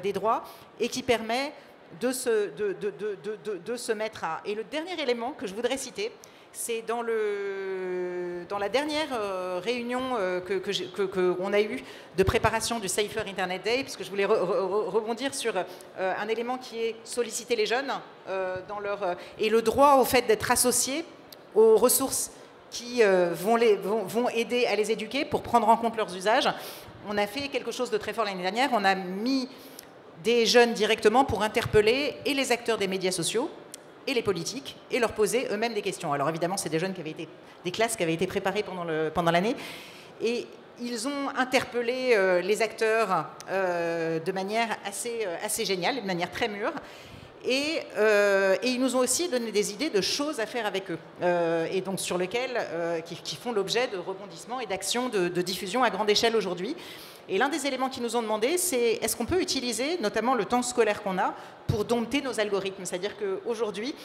S4: des droits, et qui permet de se mettre à... Et le dernier élément que je voudrais citer, c'est dans la dernière réunion qu'on a eue de préparation du Safer Internet Day, puisque je voulais rebondir sur un élément qui est solliciter les jeunes et le droit au fait d'être associés aux ressources qui vont aider à les éduquer pour prendre en compte leurs usages. On a fait quelque chose de très fort l'année dernière. On a mis des jeunes directement pour interpeller et les acteurs des médias sociaux et les politiques, et leur poser eux-mêmes des questions. Alors évidemment, c'est des jeunes des classes qui avaient été préparées pendant l'année, et ils ont interpellé les acteurs de manière assez géniale, de manière très mûre, et ils nous ont aussi donné des idées de choses à faire avec eux, et donc sur lesquelles qui font l'objet de rebondissements et d'actions de diffusion à grande échelle aujourd'hui. Et l'un des éléments qu'ils nous ont demandé, c'est est-ce qu'on peut utiliser notamment le temps scolaire qu'on a pour dompter nos algorithmes. C'est-à-dire qu'aujourd'hui,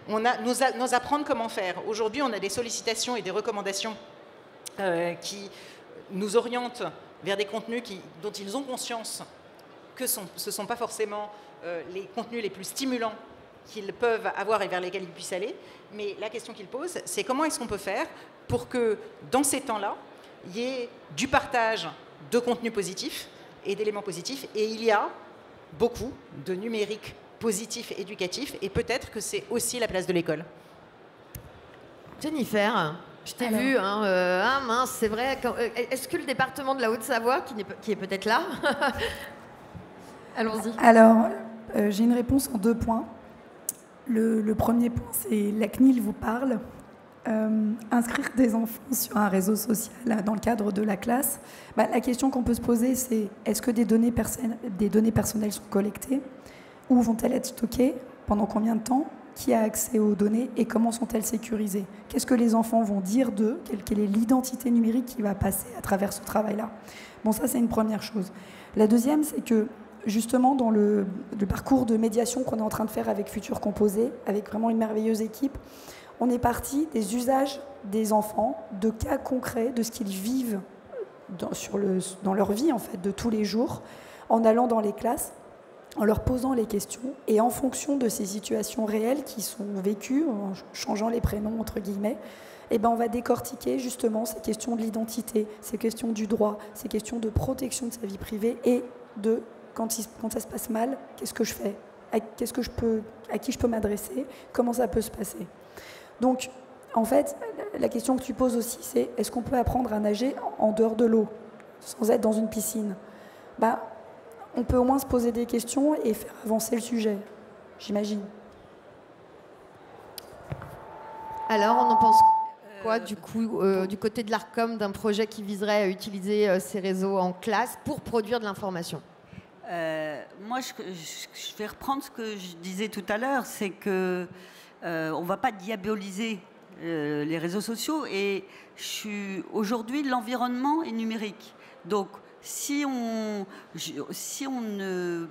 S4: nous apprendre comment faire. Aujourd'hui, on a des sollicitations et des recommandations qui nous orientent vers des contenus dont ils ont conscience que ce ne sont pas forcément les contenus les plus stimulants qu'ils peuvent avoir et vers lesquels ils puissent aller. Mais la question qu'ils posent, c'est comment est-ce qu'on peut faire pour que dans ces temps-là, il y ait du partage de contenu positif, et d'éléments positifs. Et il y a beaucoup de numérique positif éducatif, et peut-être que c'est aussi la place de l'école.
S1: Jennifer, je t'ai vu, ah mince, c'est vrai. Est-ce que le département de la Haute-Savoie, qui est peut-être là, allons-y.
S3: Alors, j'ai une réponse en 2 points. Le premier point, c'est la CNIL vous parle. Inscrire des enfants sur un réseau social dans le cadre de la classe, la question qu'on peut se poser, c'est est-ce que des données personnelles sont collectées? Où vont-elles être stockées? Pendant combien de temps? Qui a accès aux données et comment sont-elles sécurisées? Qu'est-ce que les enfants vont dire d'eux? Quelle est l'identité numérique qui va passer à travers ce travail-là? Bon, ça, c'est une première chose. La deuxième, c'est que justement, dans le parcours de médiation qu'on est en train de faire avec Futur Composé, avec vraiment une merveilleuse équipe, on est parti des usages des enfants, de cas concrets, de ce qu'ils vivent dans leur vie, en fait, de tous les jours, en allant dans les classes, en leur posant les questions, et en fonction de ces situations réelles qui sont vécues, en changeant les prénoms, entre guillemets, on va décortiquer justement ces questions de l'identité, ces questions du droit, ces questions de protection de sa vie privée, et de quand ça se passe mal, qu'est-ce que je fais? À qui je peux m'adresser? Comment ça peut se passer? Donc, en fait, la question que tu poses aussi, c'est est-ce qu'on peut apprendre à nager en dehors de l'eau, sans être dans une piscine? On peut au moins se poser des questions et faire avancer le sujet, j'imagine.
S1: Alors, on en pense quoi, du coup, du côté de l'ARCOM, d'un projet qui viserait à utiliser ces réseaux en classe pour produire de l'information?
S2: Moi, je vais reprendre ce que je disais tout à l'heure, c'est que on ne va pas diaboliser les réseaux sociaux, et aujourd'hui, l'environnement est numérique. Donc, si on ne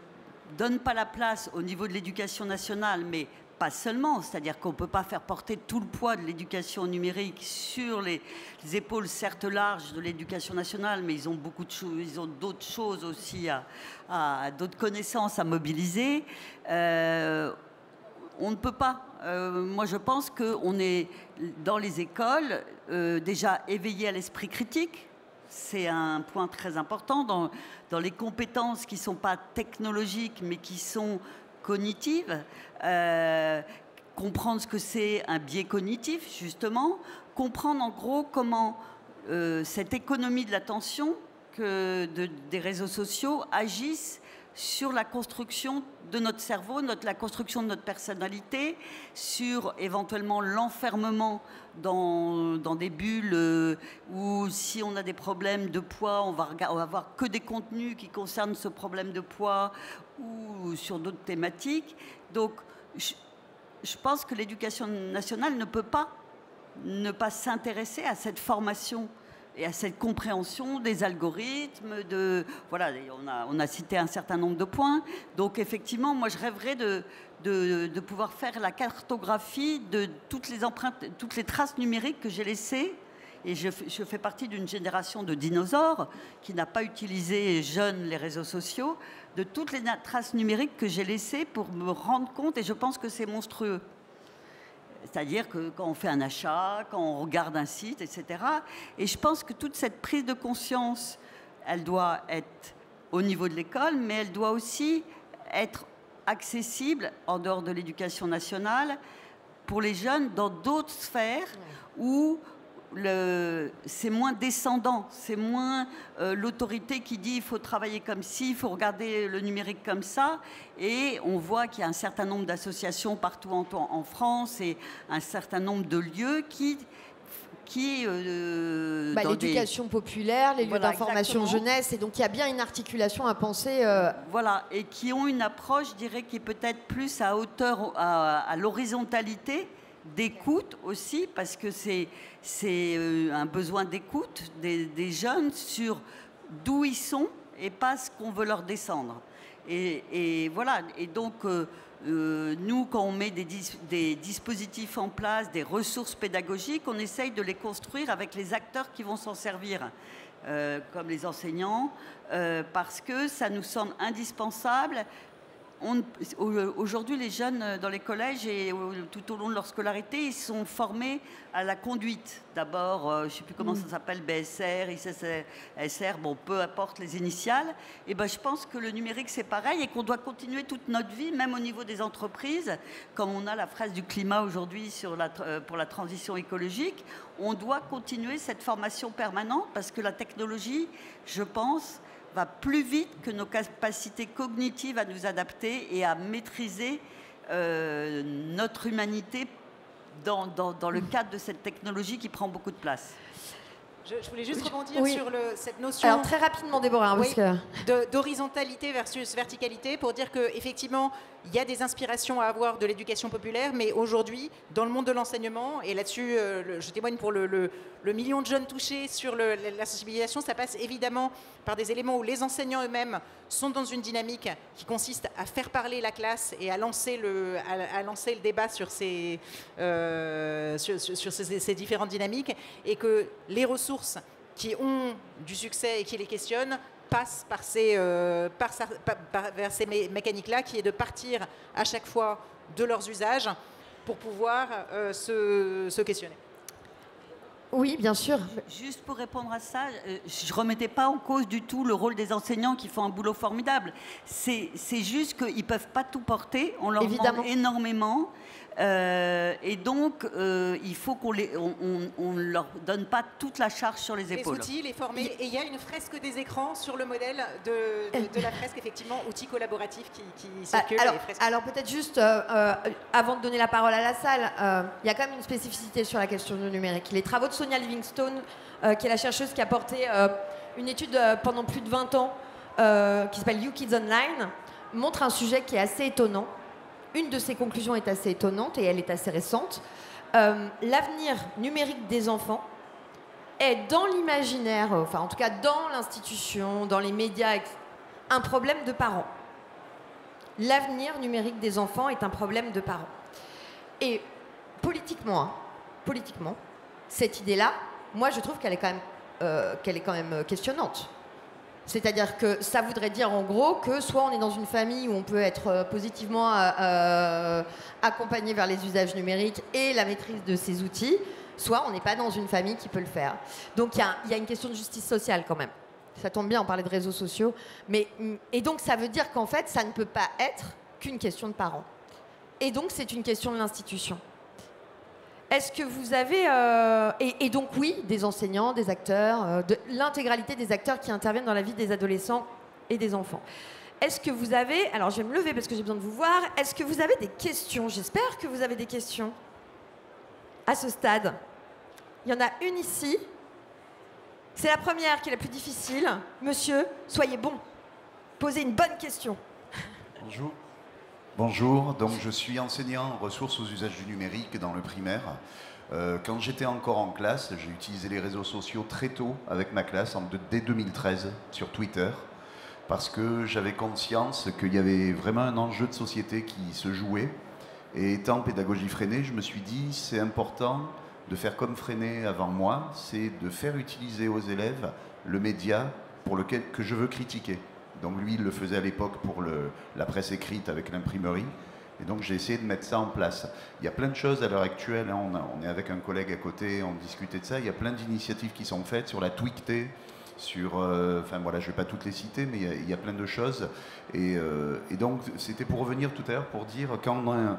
S2: donne pas la place au niveau de l'éducation nationale, mais pas seulement, c'est-à-dire qu'on ne peut pas faire porter tout le poids de l'éducation numérique sur les épaules certes larges de l'éducation nationale, mais ils ont beaucoup de choses, ils ont d'autres choses aussi, d'autres connaissances à mobiliser. On ne peut pas. Moi, je pense qu'on est dans les écoles déjà éveillé à l'esprit critique. C'est un point très important dans les compétences qui ne sont pas technologiques, mais qui sont cognitives. Comprendre ce que c'est un biais cognitif, justement. Comprendre en gros comment cette économie de l'attention des réseaux sociaux agissent sur la construction de notre cerveau, la construction de notre personnalité, sur éventuellement l'enfermement dans des bulles où si on a des problèmes de poids, on va voir que des contenus qui concernent ce problème de poids ou sur d'autres thématiques. Donc, je pense que l'éducation nationale ne peut pas ne pas s'intéresser à cette formation et à cette compréhension des algorithmes, voilà, on a cité un certain nombre de points. Donc effectivement, moi je rêverais de pouvoir faire la cartographie de toutes les empreintes, toutes les traces numériques que j'ai laissées. Et je fais partie d'une génération de dinosaures qui n'a pas utilisé jeune les réseaux sociaux, de toutes les traces numériques que j'ai laissées pour me rendre compte, et je pense que c'est monstrueux. C'est-à-dire que quand on fait un achat, quand on regarde un site, etc. Et je pense que toute cette prise de conscience, elle doit être au niveau de l'école, mais elle doit aussi être accessible en dehors de l'éducation nationale pour les jeunes dans d'autres sphères où c'est moins descendant, c'est moins l'autorité qui dit il faut travailler comme ci, il faut regarder le numérique comme ça. Et on voit qu'il y a un certain nombre d'associations partout en France et un certain nombre de lieux qui
S1: l'éducation populaire, les lieux d'information jeunesse, et donc il y a bien une articulation à penser.
S2: Voilà, et qui ont une approche, je dirais, qui est peut-être plus à hauteur, à l'horizontalité, d'écoute aussi, parce que c'est un besoin d'écoute des jeunes sur d'où ils sont et pas ce qu'on veut leur descendre. Et voilà, et donc nous, quand on met des dispositifs en place, des ressources pédagogiques, on essaye de les construire avec les acteurs qui vont s'en servir, comme les enseignants, parce que ça nous semble indispensable aujourd'hui, les jeunes dans les collèges et tout au long de leur scolarité, ils sont formés à la conduite. D'abord, je ne sais plus comment ça s'appelle, BSR, ICSR, bon, peu importe les initiales. Et ben, je pense que le numérique, c'est pareil et qu'on doit continuer toute notre vie, même au niveau des entreprises, comme on a la phrase du climat aujourd'hui pour la transition écologique. On doit continuer cette formation permanente parce que la technologie, je pense, va plus vite que nos capacités cognitives à nous adapter et à maîtriser notre humanité dans le cadre de cette technologie qui prend beaucoup de place.
S4: Je voulais juste rebondir sur cette notion.
S1: Alors très rapidement, Déborah, parce que
S4: d'horizontalité versus verticalité, pour dire que effectivement, il y a des inspirations à avoir de l'éducation populaire, mais aujourd'hui, dans le monde de l'enseignement, et là-dessus, je témoigne pour le million de jeunes touchés sur la sensibilisation, ça passe évidemment par des éléments où les enseignants eux-mêmes sont dans une dynamique qui consiste à faire parler la classe et à lancer le débat sur ces différentes dynamiques, et que les ressources qui ont du succès et qui les questionnent passe vers ces mécaniques-là, qui est de partir à chaque fois de leurs usages pour pouvoir se questionner.
S1: Oui, bien sûr.
S2: Juste pour répondre à ça, je ne remettais pas en cause du tout le rôle des enseignants qui font un boulot formidable. C'est juste qu'ils ne peuvent pas tout porter, on leur demande énormément. Et donc, il faut qu'on ne leur donne pas toute la charge sur les épaules.
S4: Les outils, les former. Et il y a une fresque des écrans sur le modèle de la fresque, effectivement, outils collaboratifs qui circulent.
S1: Alors peut-être juste, avant de donner la parole à la salle, il y a quand même une spécificité sur la question du numérique. Les travaux de Sonia Livingstone, qui est la chercheuse qui a porté une étude pendant plus de 20 ans, qui s'appelle You Kids Online, montre un sujet qui est assez étonnant. Une de ses conclusions est assez étonnante et elle est assez récente. L'avenir numérique des enfants est dans l'imaginaire, enfin en tout cas dans l'institution, dans les médias, un problème de parents. L'avenir numérique des enfants est un problème de parents. Et politiquement, cette idée-là, moi je trouve qu'elle est quand même questionnante. C'est-à-dire que ça voudrait dire en gros que soit on est dans une famille où on peut être positivement accompagné vers les usages numériques et la maîtrise de ces outils, soit on n'est pas dans une famille qui peut le faire. Donc il y a une question de justice sociale quand même. Ça tombe bien, on parlait de réseaux sociaux. Et donc ça veut dire qu'en fait, ça ne peut pas être qu'une question de parents. Et donc c'est une question de l'institution. Est-ce que vous avez... et donc oui, des enseignants, des acteurs, de l'intégralité des acteurs qui interviennent dans la vie des adolescents et des enfants. Est-ce que vous avez... Alors je vais me lever parce que j'ai besoin de vous voir. Est-ce que vous avez des questions? J'espère que vous avez des questions à ce stade. Il y en a une ici. C'est la première qui est la plus difficile. Monsieur, soyez bon. Posez une bonne question.
S5: Bonjour. Bonjour, donc je suis enseignant en ressources aux usages du numérique dans le primaire. Quand j'étais encore en classe, j'ai utilisé les réseaux sociaux très tôt avec ma classe, dès 2013, sur Twitter, parce que j'avais conscience qu'il y avait vraiment un enjeu de société qui se jouait. Et étant pédagogie Freinet, je me suis dit c'est important de faire comme Freinet avant moi, c'est de faire utiliser aux élèves le média que je veux critiquer. Donc lui, il le faisait à l'époque pour la presse écrite avec l'imprimerie. Et donc j'ai essayé de mettre ça en place. Il y a plein de choses à l'heure actuelle. Hein, on est avec un collègue à côté, on discutait de ça. Il y a plein d'initiatives qui sont faites sur la Twicté, sur... enfin voilà, je ne vais pas toutes les citer, mais il y a plein de choses. Et donc c'était pour revenir tout à l'heure pour dire quand on a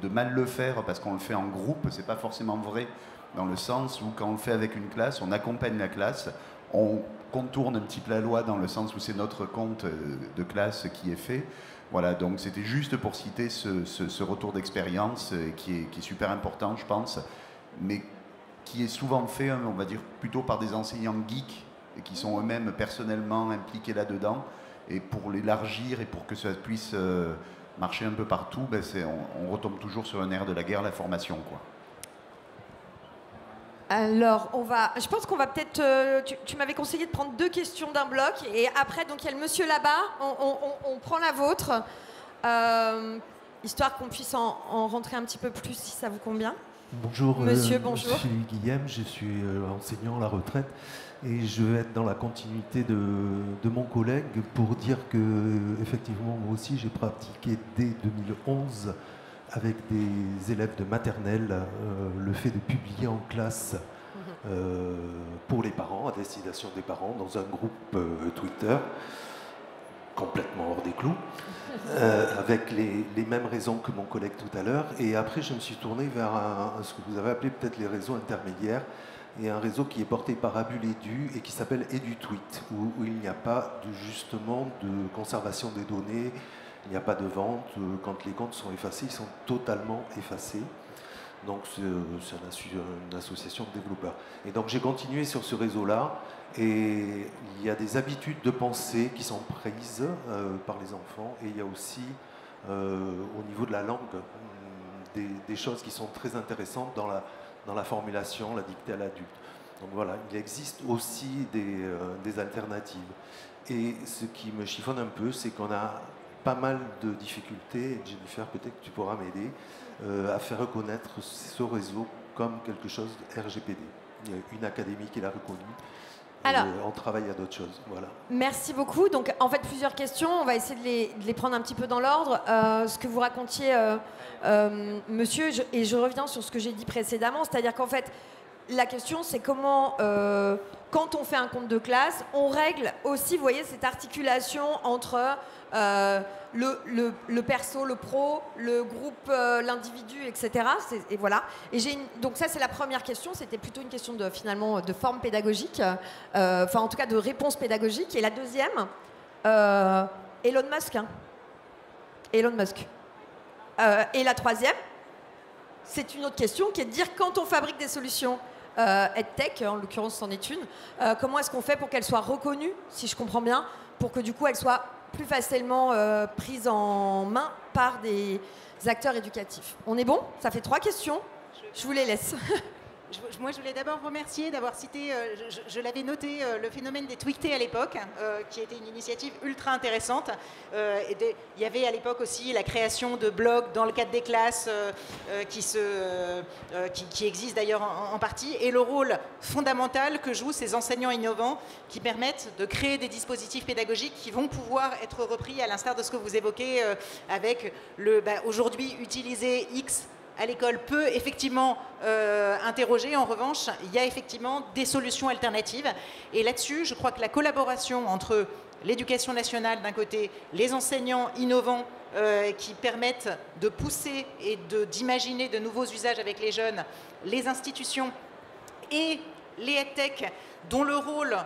S5: de mal le faire parce qu'on le fait en groupe, c'est pas forcément vrai dans le sens où quand on le fait avec une classe, on accompagne la classe, on contourne un petit peu la loi dans le sens où c'est notre compte de classe qui est fait. Voilà, donc c'était juste pour citer ce retour d'expérience qui est super important, je pense, mais qui est souvent fait, on va dire, plutôt par des enseignants geeks et qui sont eux-mêmes personnellement impliqués là-dedans. Et pour l'élargir et pour que ça puisse marcher un peu partout, ben on retombe toujours sur un air de la guerre, la formation, quoi.
S1: Alors, je pense qu'on va peut-être... tu m'avais conseillé de prendre 2 questions d'un bloc. Et après, donc il y a le monsieur là-bas. On prend la vôtre. Histoire qu'on puisse en rentrer un petit peu plus, si ça vous convient.
S6: Bonjour,
S1: Monsieur, bonjour.
S6: Je suis Guillaume, je suis enseignant à la retraite et je vais être dans la continuité de mon collègue pour dire que, effectivement, moi aussi j'ai pratiqué dès 2011 avec des élèves de maternelle le fait de publier en classe pour les parents, à destination des parents, dans un groupe Twitter complètement hors des clous, avec les mêmes raisons que mon collègue tout à l'heure. Et après, je me suis tourné vers ce que vous avez appelé peut-être les réseaux intermédiaires, et un réseau qui est porté par Abul Edu et qui s'appelle EduTweet, où il n'y a pas justement de conservation des données, il n'y a pas de vente. Quand les comptes sont effacés, ils sont totalement effacés. Donc c'est une association de développeurs. Et donc j'ai continué sur ce réseau-là, et il y a des habitudes de pensée qui sont prises par les enfants, et il y a aussi au niveau de la langue des choses qui sont très intéressantes dans la formulation, la dictée à l'adulte. Donc voilà, il existe aussi des alternatives. Et ce qui me chiffonne un peu, c'est qu'on a pas mal de difficultés, et Jennifer, peut-être que tu pourras m'aider, à faire reconnaître ce réseau comme quelque chose de RGPD. Il y a une académie qui l'a reconnu. Alors, on travaille à d'autres choses. Voilà.
S1: Merci beaucoup. Donc, en fait, plusieurs questions. On va essayer de les prendre un petit peu dans l'ordre. Ce que vous racontiez, monsieur, et je reviens sur ce que j'ai dit précédemment, c'est-à-dire qu'en fait, la question, c'est comment, quand on fait un compte de classe, on règle aussi, vous voyez, cette articulation entre le perso, le pro, le groupe, l'individu, etc. Et voilà. Donc ça, c'est la première question. C'était plutôt une question finalement de forme pédagogique, enfin en tout cas de réponse pédagogique. Et la deuxième, Elon Musk. Hein. Elon Musk. Et la troisième, c'est une autre question qui est de dire quand on fabrique des solutions EdTech, en l'occurrence c'en est une, comment est-ce qu'on fait pour qu'elles soient reconnues, si je comprends bien, pour que du coup elles soient plus facilement prises en main par des acteurs éducatifs. On est bon? Ça fait 3 questions. Je vous les laisse.
S4: Moi, je voulais d'abord remercier d'avoir cité, je l'avais noté, le phénomène des tweetés à l'époque, qui était une initiative ultra intéressante. Il y avait à l'époque aussi la création de blogs dans le cadre des classes qui existent d'ailleurs en partie, et le rôle fondamental que jouent ces enseignants innovants qui permettent de créer des dispositifs pédagogiques qui vont pouvoir être repris, à l'instar de ce que vous évoquez avec aujourd'hui utiliser X à l'école peut effectivement interroger. En revanche, il y a effectivement des solutions alternatives. Et là-dessus, je crois que la collaboration entre l'éducation nationale d'un côté, les enseignants innovants qui permettent de pousser et d'imaginer de nouveaux usages avec les jeunes, les institutions et les EdTech, dont le rôle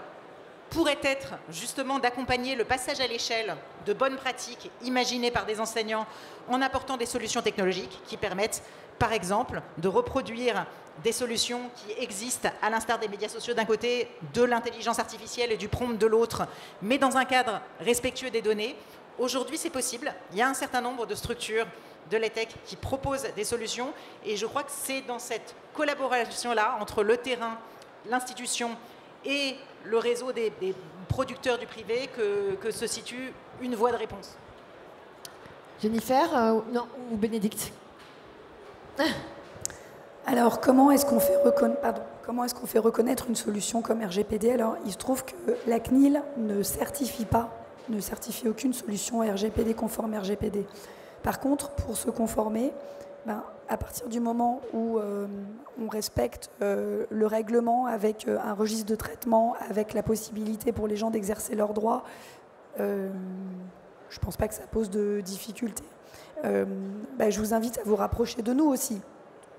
S4: pourrait être justement d'accompagner le passage à l'échelle de bonnes pratiques imaginées par des enseignants en apportant des solutions technologiques qui permettent, par exemple, de reproduire des solutions qui existent à l'instar des médias sociaux d'un côté, de l'intelligence artificielle et du prompt de l'autre, mais dans un cadre respectueux des données. Aujourd'hui, c'est possible. Il y a un certain nombre de structures de l'EdTech qui proposent des solutions, et je crois que c'est dans cette collaboration-là entre le terrain, l'institution et le réseau des producteurs du privé que se situe une voie de réponse.
S1: Jennifer non, ou Bénédicte?
S3: Alors, comment est-ce qu'on fait reconnaître une solution comme RGPD? Alors, il se trouve que la CNIL ne certifie aucune solution RGPD conforme RGPD. Par contre, pour se conformer, à partir du moment où on respecte le règlement avec un registre de traitement, avec la possibilité pour les gens d'exercer leurs droits, je ne pense pas que ça pose de difficultés. Je vous invite à vous rapprocher de nous aussi.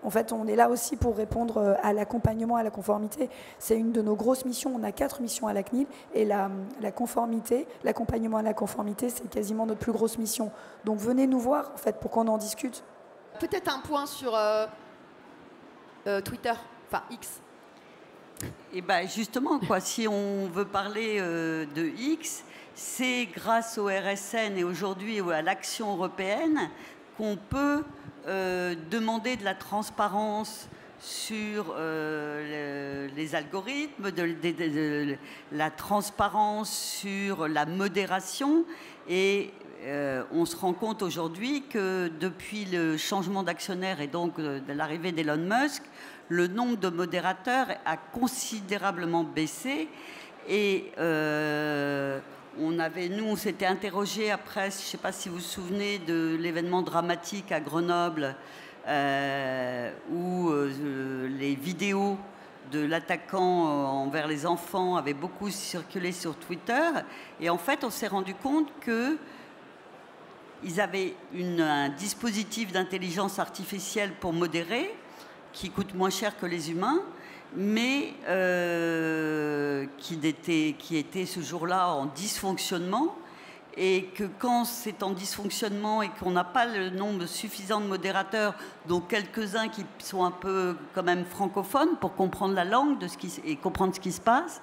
S3: En fait, on est là aussi pour répondre à l'accompagnement, à la conformité. C'est une de nos grosses missions. On a 4 missions à la CNIL, et la conformité, l'accompagnement à la conformité, c'est quasiment notre plus grosse mission. Donc venez nous voir, en fait, pour qu'on en discute.
S1: Peut-être un point sur Twitter, enfin X.
S2: Et justement, si on veut parler de X, c'est grâce au RSN et aujourd'hui à l'action européenne qu'on peut demander de la transparence sur les algorithmes, de la transparence sur la modération. Et on se rend compte aujourd'hui que depuis le changement d'actionnaire et donc de l'arrivée d'Elon Musk, le nombre de modérateurs a considérablement baissé. Et on s'était interrogé après, je ne sais pas si vous vous souvenez de l'événement dramatique à Grenoble, où les vidéos de l'attaquant envers les enfants avaient beaucoup circulé sur Twitter. Et en fait, on s'est rendu compte qu'ils avaient un dispositif d'intelligence artificielle pour modérer, qui coûte moins cher que les humains, mais qui était ce jour-là en dysfonctionnement, et que quand c'est en dysfonctionnement et qu'on n'a pas le nombre suffisant de modérateurs, dont quelques-uns qui sont un peu quand même francophones pour comprendre la langue et comprendre ce qui se passe,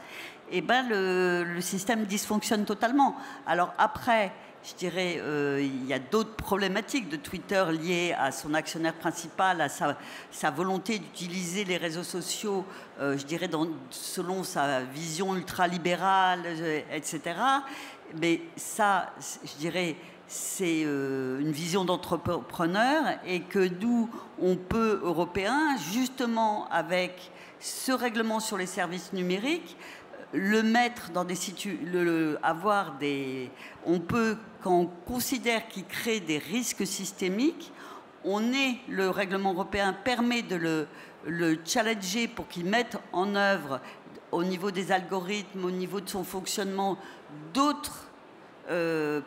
S2: et ben le système dysfonctionne totalement. Alors après, je dirais, il y a d'autres problématiques de Twitter liées à son actionnaire principal, à sa volonté d'utiliser les réseaux sociaux, je dirais, selon sa vision ultralibérale, etc. Mais ça, je dirais, c'est une vision d'entrepreneur, et que nous, on peut, Européens, justement avec ce règlement sur les services numériques, le mettre dans des on peut, quand on considère qu'il crée des risques systémiques, le règlement européen permet de le challenger pour qu'il mette en œuvre, au niveau des algorithmes, au niveau de son fonctionnement, d'autres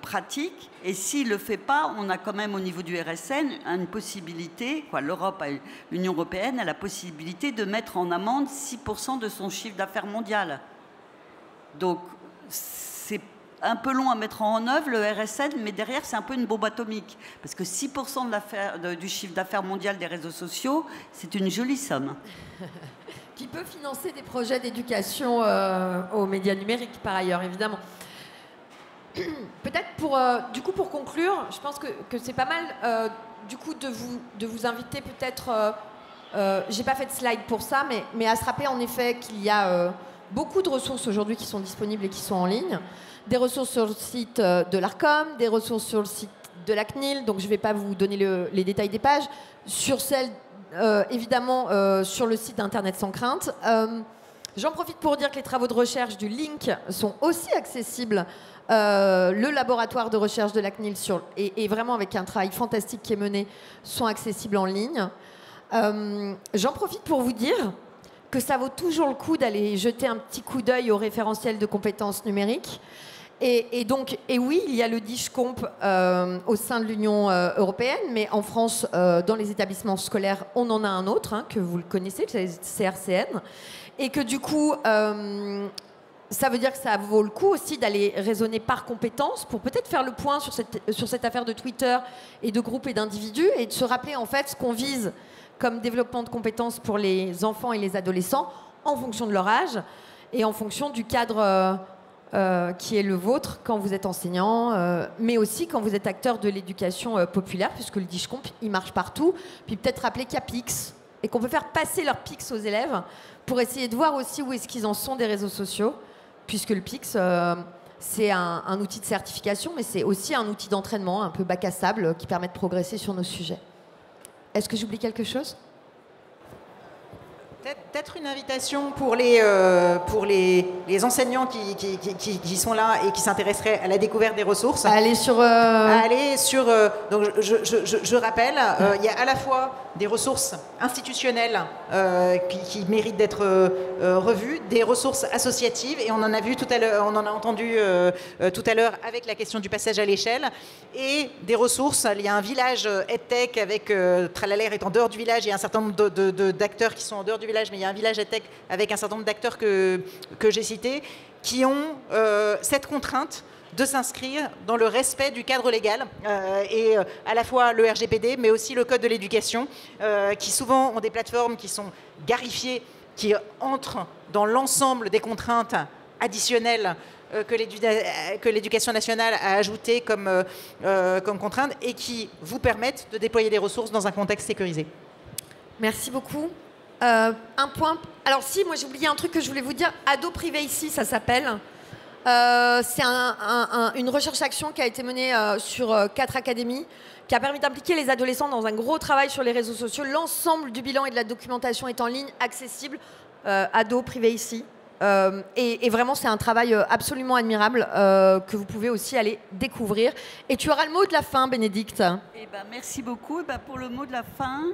S2: pratiques. Et s'il ne le fait pas, on a quand même au niveau du RSN une possibilité, l'Union européenne a la possibilité de mettre en amende 6% de son chiffre d'affaires mondial. Donc c'est un peu long à mettre en œuvre, le RSN, mais derrière c'est un peu une bombe atomique, parce que 6% du chiffre d'affaires mondial des réseaux sociaux, c'est une jolie somme.
S1: Qui peut financer des projets d'éducation aux médias numériques, par ailleurs, évidemment. Peut-être pour conclure, je pense que c'est pas mal de vous inviter peut-être, j'ai pas fait de slide pour ça, mais à se rappeler en effet qu'il y a beaucoup de ressources aujourd'hui qui sont disponibles et qui sont en ligne. Des ressources sur le site de l'ARCOM, des ressources sur le site de la CNIL, donc je ne vais pas vous donner les détails des pages, sur celles, évidemment, sur le site d'Internet sans crainte. J'en profite pour dire que les travaux de recherche du LINC sont aussi accessibles. Le laboratoire de recherche de la CNIL, et vraiment avec un travail fantastique qui est mené, sont accessibles en ligne. J'en profite pour vous dire que ça vaut toujours le coup d'aller jeter un petit coup d'œil au référentiel de compétences numériques. Et oui, il y a le DIGCOMP au sein de l'Union européenne, mais en France, dans les établissements scolaires, on en a un autre, que vous le connaissez, c'est le CRCN. Et que du coup, ça veut dire que ça vaut le coup aussi d'aller raisonner par compétences pour peut-être faire le point sur cette affaire de Twitter et de groupes et d'individus, et de se rappeler en fait ce qu'on vise comme développement de compétences pour les enfants et les adolescents en fonction de leur âge et en fonction du cadre qui est le vôtre quand vous êtes enseignant, mais aussi quand vous êtes acteur de l'éducation populaire, puisque le DIGCOMP, il marche partout. Puis peut-être rappeler qu'il y a PIX et qu'on peut faire passer leurs PIX aux élèves pour essayer de voir aussi où est-ce qu'ils en sont des réseaux sociaux, puisque le PIX, c'est un outil de certification, mais c'est aussi un outil d'entraînement un peu bac à sable qui permet de progresser sur nos sujets. Est-ce que j'oublie quelque chose ?
S4: Peut-être une invitation pour les enseignants qui sont là et qui s'intéresseraient à la découverte des ressources.
S1: Aller sur...
S4: Donc je rappelle, il y a à la fois des ressources institutionnelles qui méritent d'être revues, des ressources associatives, et on en a vu tout à l'heure, on en a entendu tout à l'heure avec la question du passage à l'échelle, et des ressources. Il y a un village EdTech avec Tralaler est en dehors du village, il y a un certain nombre d'acteurs qui sont en dehors du village, mais il y a un village EdTech avec un certain nombre d'acteurs que j'ai cités, qui ont cette contrainte de s'inscrire dans le respect du cadre légal, et à la fois le RGPD, mais aussi le Code de l'éducation, qui souvent ont des plateformes qui sont garifiées, qui entrent dans l'ensemble des contraintes additionnelles que l'éducation nationale a ajoutées comme contraintes, et qui vous permettent de déployer des ressources dans un contexte sécurisé.
S1: Merci beaucoup. Un point... Alors si, moi j'ai oublié un truc que je voulais vous dire. Ado Privacy, ça s'appelle. C'est une recherche-action qui a été menée sur 4 académies, qui a permis d'impliquer les adolescents dans un gros travail sur les réseaux sociaux. L'ensemble du bilan et de la documentation est en ligne, accessible, ados, privés ici. Et vraiment, c'est un travail absolument admirable que vous pouvez aussi aller découvrir. Et tu auras le mot de la fin, Bénédicte.
S2: Eh ben, merci beaucoup. Eh ben, pour le mot de la fin,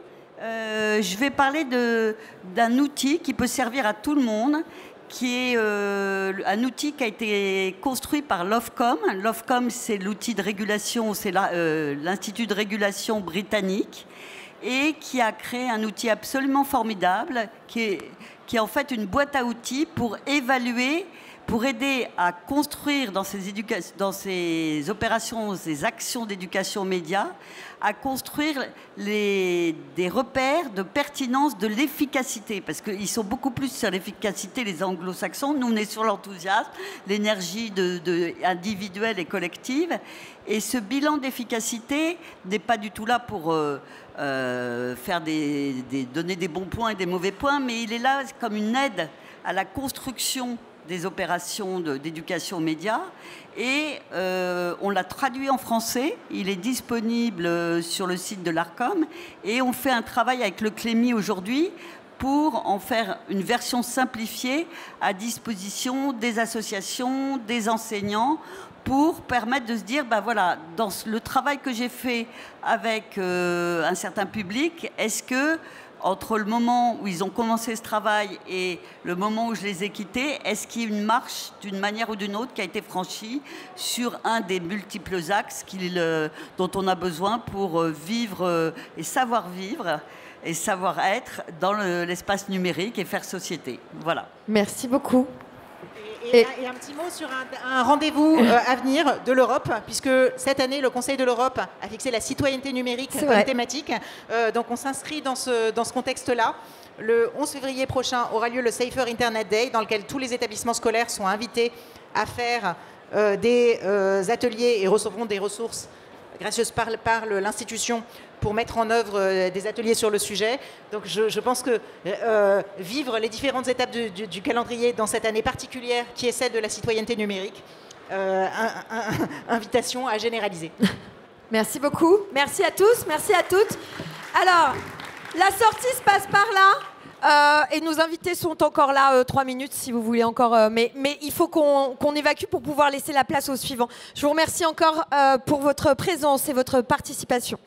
S2: je vais parler d'un outil qui peut servir à tout le monde, qui est un outil qui a été construit par l'Ofcom. L'Ofcom, c'est l'outil de régulation, c'est l'Institut de régulation britannique, et qui a créé un outil absolument formidable, qui est en fait une boîte à outils pour évaluer, pour aider à construire dans ces opérations, ces actions d'éducation aux médias, à construire des repères de pertinence de l'efficacité, parce qu'ils sont beaucoup plus sur l'efficacité, les anglo-saxons. Nous, on est sur l'enthousiasme, l'énergie individuelle et collective. Et ce bilan d'efficacité n'est pas du tout là pour donner des bons points et des mauvais points, mais il est là comme une aide à la construction des opérations d'éducation aux médias. Et on l'a traduit en français, il est disponible sur le site de l'Arcom, et on fait un travail avec le Clémy aujourd'hui pour en faire une version simplifiée à disposition des associations, des enseignants, pour permettre de se dire, ben voilà, dans le travail que j'ai fait avec un certain public, est-ce que entre le moment où ils ont commencé ce travail et le moment où je les ai quittés, est-ce qu'il y a une marche d'une manière ou d'une autre qui a été franchie sur un des multiples axes dont on a besoin pour vivre et savoir vivre et savoir être dans l'espace numérique et faire société. Voilà.
S1: Merci beaucoup.
S4: Et un petit mot sur un rendez-vous à venir de l'Europe, puisque cette année, le Conseil de l'Europe a fixé la citoyenneté numérique comme thématique. Donc on s'inscrit dans ce contexte-là. Le 11 février prochain aura lieu le Safer Internet Day, dans lequel tous les établissements scolaires sont invités à faire des ateliers et recevront des ressources gracieuses par l'institution pour mettre en œuvre des ateliers sur le sujet. Donc je pense que vivre les différentes étapes du calendrier dans cette année particulière qui est celle de la citoyenneté numérique, invitation à généraliser.
S1: Merci beaucoup. Merci à tous, merci à toutes. Alors, la sortie se passe par là. Et nos invités sont encore là 3 minutes si vous voulez encore. Mais il faut qu'on évacue pour pouvoir laisser la place aux suivants. Je vous remercie encore pour votre présence et votre participation.